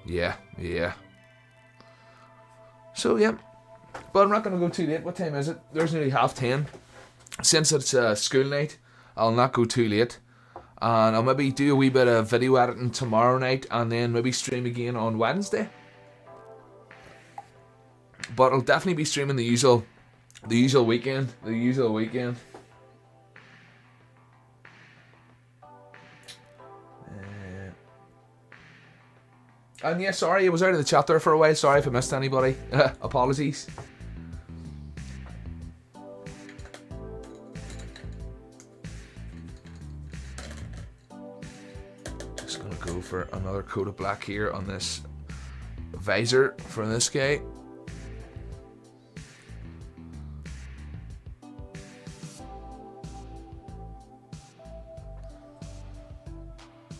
Yeah. So yeah. But I'm not going to go too late. What time is it? There's nearly 10:30. Since it's a school night, I'll not go too late. And I'll maybe do a wee bit of video editing tomorrow night, and then maybe stream again on Wednesday. But I'll definitely be streaming the usual weekend. And yeah, sorry, I was out of the chat there for a while. Sorry if I missed anybody. Apologies. Just gonna go for another coat of black here on this visor for this guy.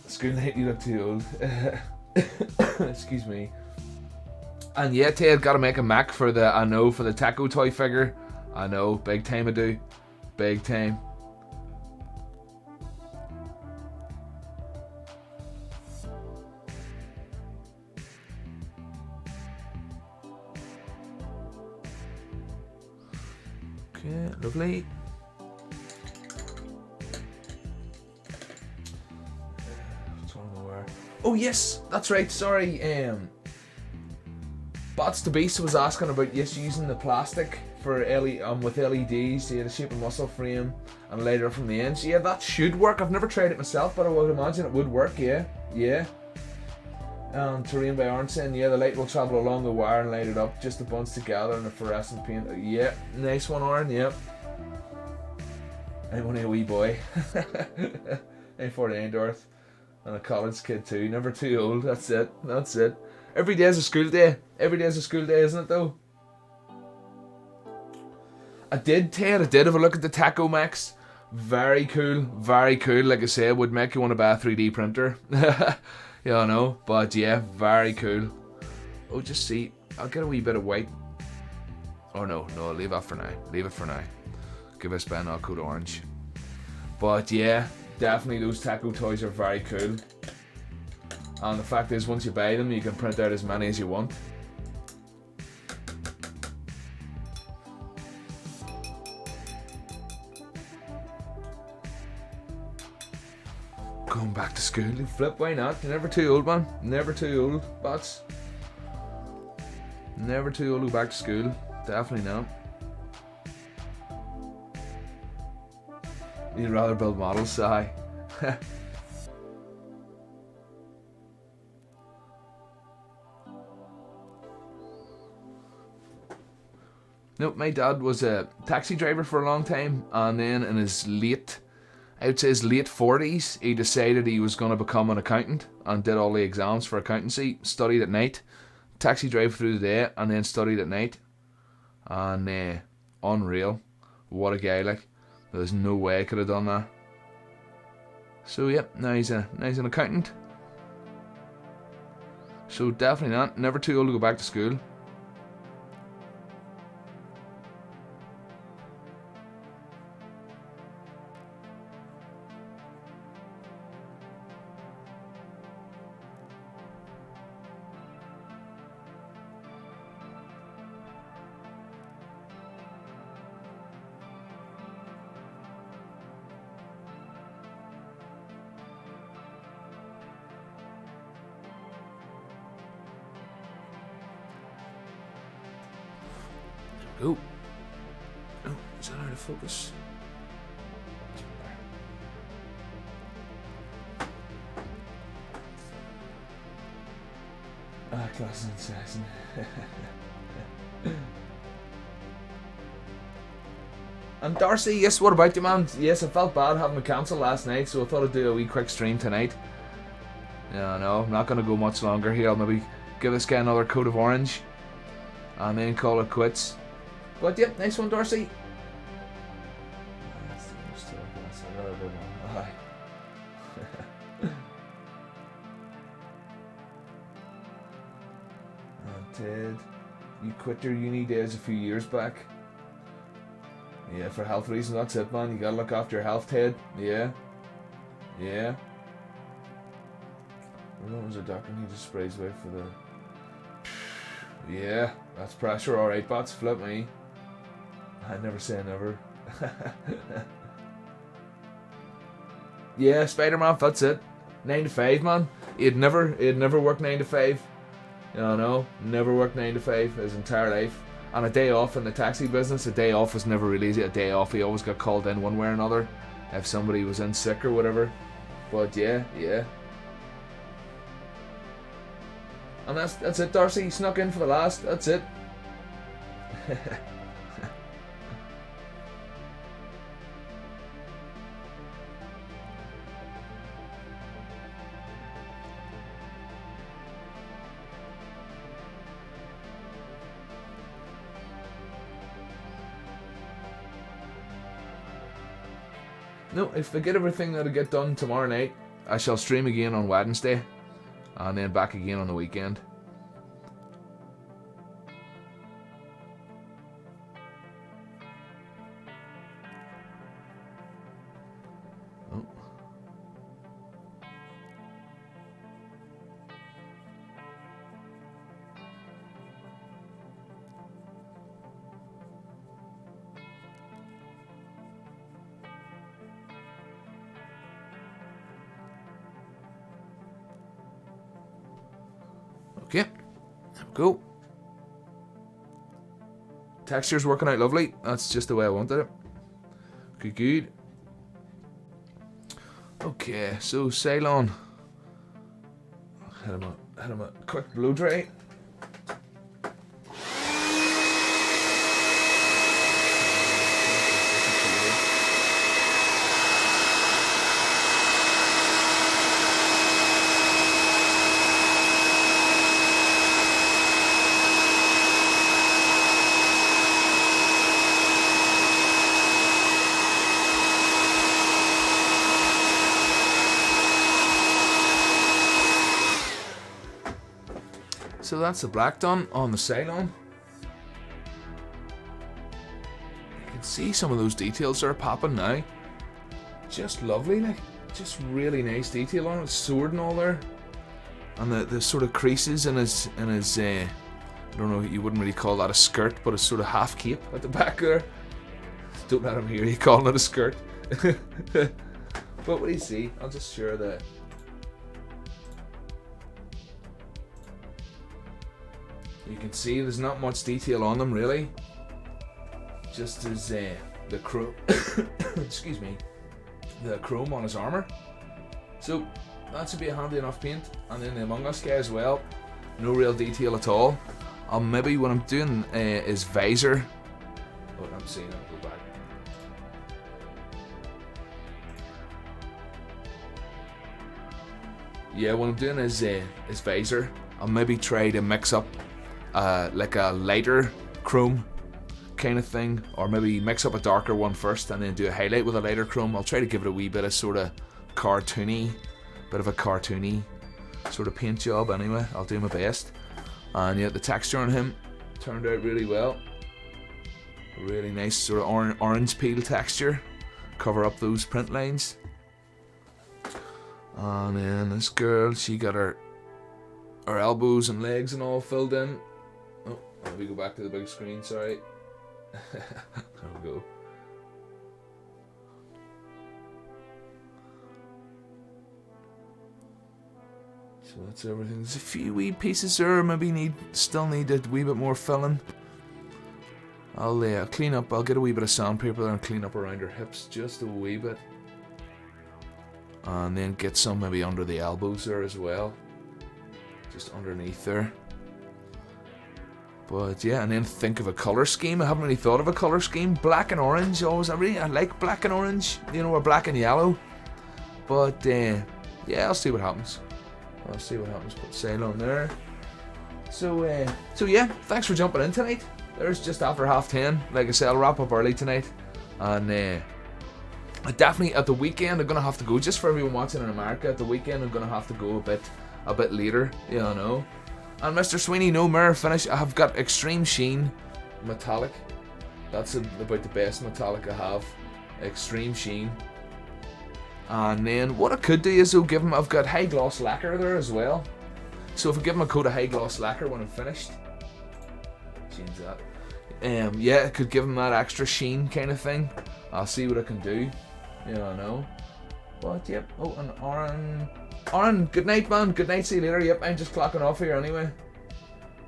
School night, you look too old. Excuse me. And yeah, Ted, gotta make a Mac for the taco toy figure. I know, big time I do. Big time. Okay, lovely. Oh yes, that's right. Sorry. Bots the Beast was asking about using the plastic for with LEDs. Yeah, the shape of muscle frame and light it up from the ends. Yeah, that should work. I've never tried it myself, but I would imagine it would work. Yeah. Terrain by Arnson. Yeah, the light will travel along the wire and light it up, just a bunch together in a fluorescent paint. Yeah, nice one, Aaron. Yep. I'm only a wee boy. I'm 49, Dorth. And a college kid too. Never too old. That's it. Every day is a school day. Isn't it though? I did have a look at the Taco Max. Very cool. Like I said, would make you want to buy a 3D printer. Yeah, I know. But yeah, very cool. Oh, just see. I'll get a wee bit of white. Oh no, I'll leave that for now. Give us a coat orange. But yeah, definitely those taco toys are very cool. And the fact is, once you buy them, you can print out as many as you want. Going back to school, flip, why not? You're never too old, man. Never too old, bots. Never too old to go back to school. Definitely not. You'd rather build models, sigh. Nope, my dad was a taxi driver for a long time, and then in his I would say his late 40s, he decided he was going to become an accountant and did all the exams for accountancy, studied at night, taxi drive through the day, and then studied at night. And unreal. What a guy, like. There's no way I could have done that. So yep, now he's an accountant. So definitely not. Never too old to go back to school. Oh, is that out of focus? Class and assassin. And Darcy, yes, what about you, man? Yes, I felt bad having to cancel last night, so I thought I'd do a wee quick stream tonight. Yeah, no, I'm not going to go much longer here. I'll maybe give this guy another coat of orange and then call it quits. But yep, nice one, Darcy. Ted, you quit your uni days a few years back. Yeah, for health reasons, that's it, man. You gotta look after your health, Ted. Yeah. Yeah. What was a doctor needs sprays away for the... Yeah, that's pressure, alright, Bats. Flip me. I never say never. Yeah, Spider-Man, that's it. 9 to 5, man. He'd never worked 9 to 5. You know, never worked 9 to 5 his entire life. And a day off in the taxi business, a day off was never really a day off. He always got called in one way or another if somebody was in sick or whatever. But yeah. And that's it, Darcy. He snuck in for the last. That's it. No, if I get everything that'll get done tomorrow night, I shall stream again on Wednesday, and then back again on the weekend. Oh. Okay, there we go. Texture's working out lovely. That's just the way I wanted it. Good. Okay, so Ceylon. Hit him a quick blow dry. So that's the black done on the Ceylon. You can see some of those details are popping now. Just lovely, like, just really nice detail on it. Sword and all there, and the sort of creases in his I don't know, you wouldn't really call that a skirt, but a sort of half cape at the back there. Don't let him hear you calling it a skirt. But what do you see? I'll just share You can see there's not much detail on them really. Just as the chrome, excuse me, the chrome on his armor. So that should be a handy enough paint. And then the Among Us guy as well. No real detail at all. Maybe what I'm doing is visor. Oh, I'm seeing it. Go back. Yeah, what I'm doing is visor. I'll maybe try to mix up like a lighter chrome kind of thing, or maybe mix up a darker one first and then do a highlight with a lighter chrome. I'll try to give it a wee bit of sort of cartoony, bit of a cartoony sort of paint job anyway. I'll do my best. And yeah, the texture on him turned out really well. Really nice sort of orange peel texture. Cover up those print lines. And then this girl, she got her elbows and legs and all filled in. Oh, let me go back to the big screen, sorry. There we go. So that's everything. There's a few wee pieces there, maybe still need a wee bit more filling. I'll clean up, I'll get a wee bit of sandpaper there and clean up around her hips just a wee bit. And then get some maybe under the elbows there as well. Just underneath there. But yeah, and then think of a colour scheme. I haven't really thought of a colour scheme. Black and orange, always. I like black and orange, you know, or black and yellow. But yeah, I'll see what happens. Put sail on there. So yeah, thanks for jumping in tonight. There's just after 10:30. Like I said, I'll wrap up early tonight. And I definitely at the weekend I'm gonna have to go, just for everyone watching in America. At the weekend I'm gonna have to go a bit later, you know. And Mr. Sweeney, no mirror finish. I have got Extreme Sheen Metallic. That's about the best metallic I have. Extreme Sheen. And then what I could do is give him, I've got high gloss lacquer there as well. So if I give him a coat of high gloss lacquer when I'm finished, change that. Yeah, I could give him that extra sheen kind of thing. I'll see what I can do. You know. But yep. Oh, and Aaron, good night, man. Good night. See you later. Yep, I'm just clocking off here anyway.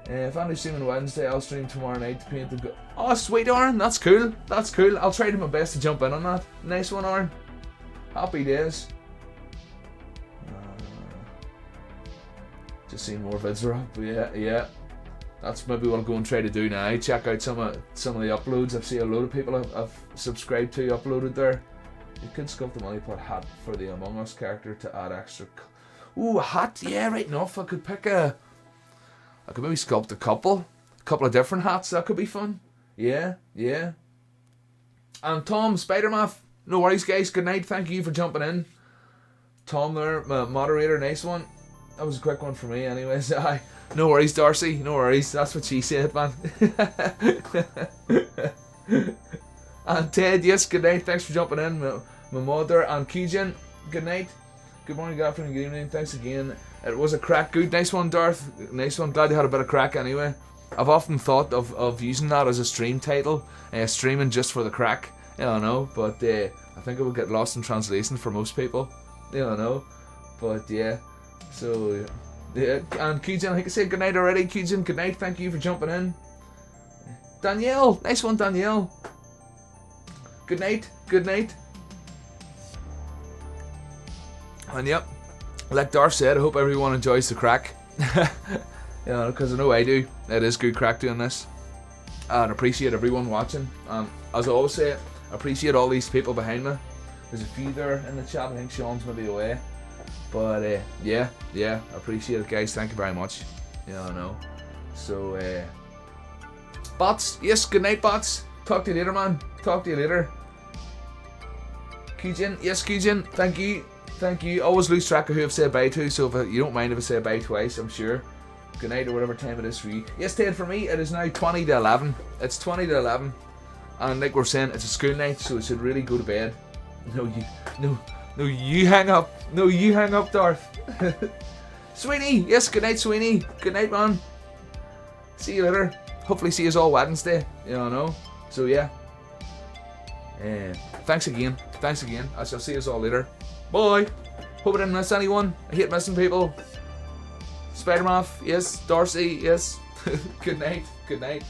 If Andy's streaming Wednesday, I'll stream tomorrow night to paint the. Oh, sweet, Aaron. That's cool. I'll try to do my best to jump in on that. Nice one, Aaron. Happy days. Just seen more vids are up. Yeah. That's maybe what I'll go and try to do now. Check out some of the uploads. I've seen a load of people I've subscribed to uploaded there. You could sculpt the money-pot hat for the Among Us character to add extra. Ooh, a hat. Yeah, right enough. I could maybe sculpt a couple of different hats. That could be fun. Yeah. And Tom, Spider-Man. No worries, guys. Good night. Thank you for jumping in. Tom there, my moderator. Nice one. That was a quick one for me anyways. No worries, Darcy. No worries. That's what she said, man. And Ted, yes, good night. Thanks for jumping in. My mother and Kijin, good night. Good morning, good afternoon, good evening. Thanks again. It was a crack. Good. Nice one, Darth. Nice one. Glad you had a bit of crack anyway. I've often thought of using that as a stream title. Streaming just for the crack. You know, but I think it would get lost in translation for most people. You know. But yeah. So yeah. And Kijin, I think I said good night already. Kijin, good night. Thank you for jumping in. Danielle, nice one, Danielle. Good night. And yep, like Darth said, I hope everyone enjoys the crack. You know, because I know I do. It is good crack doing this. And appreciate everyone watching. As I always say, appreciate all these people behind me. There's a few there in the chat. I think Sean's maybe away. But yeah, appreciate it, guys. Thank you very much. You know. So bots, yes, good night, bots. Talk to you later, man. Talk to you later. Kijin, yes, Kijin. Thank you. Always lose track of who I've said bye to, so if you don't mind if I say bye twice, I'm sure. Good night or whatever time it is for you. Yes, Ted, for me it is now 20 to 11. It's 20 to 11, and like we're saying, it's a school night, so it should really go to bed. No, you hang up. No, you hang up, Darth. Sweeney, yes, good night, Sweeney. Good night, man. See you later. Hopefully see you all Wednesday. You know. So yeah. Thanks again. I shall see you all later. Bye. Hope I didn't miss anyone. I hate missing people. Spider-Man, yes. Darcy, yes. Good night.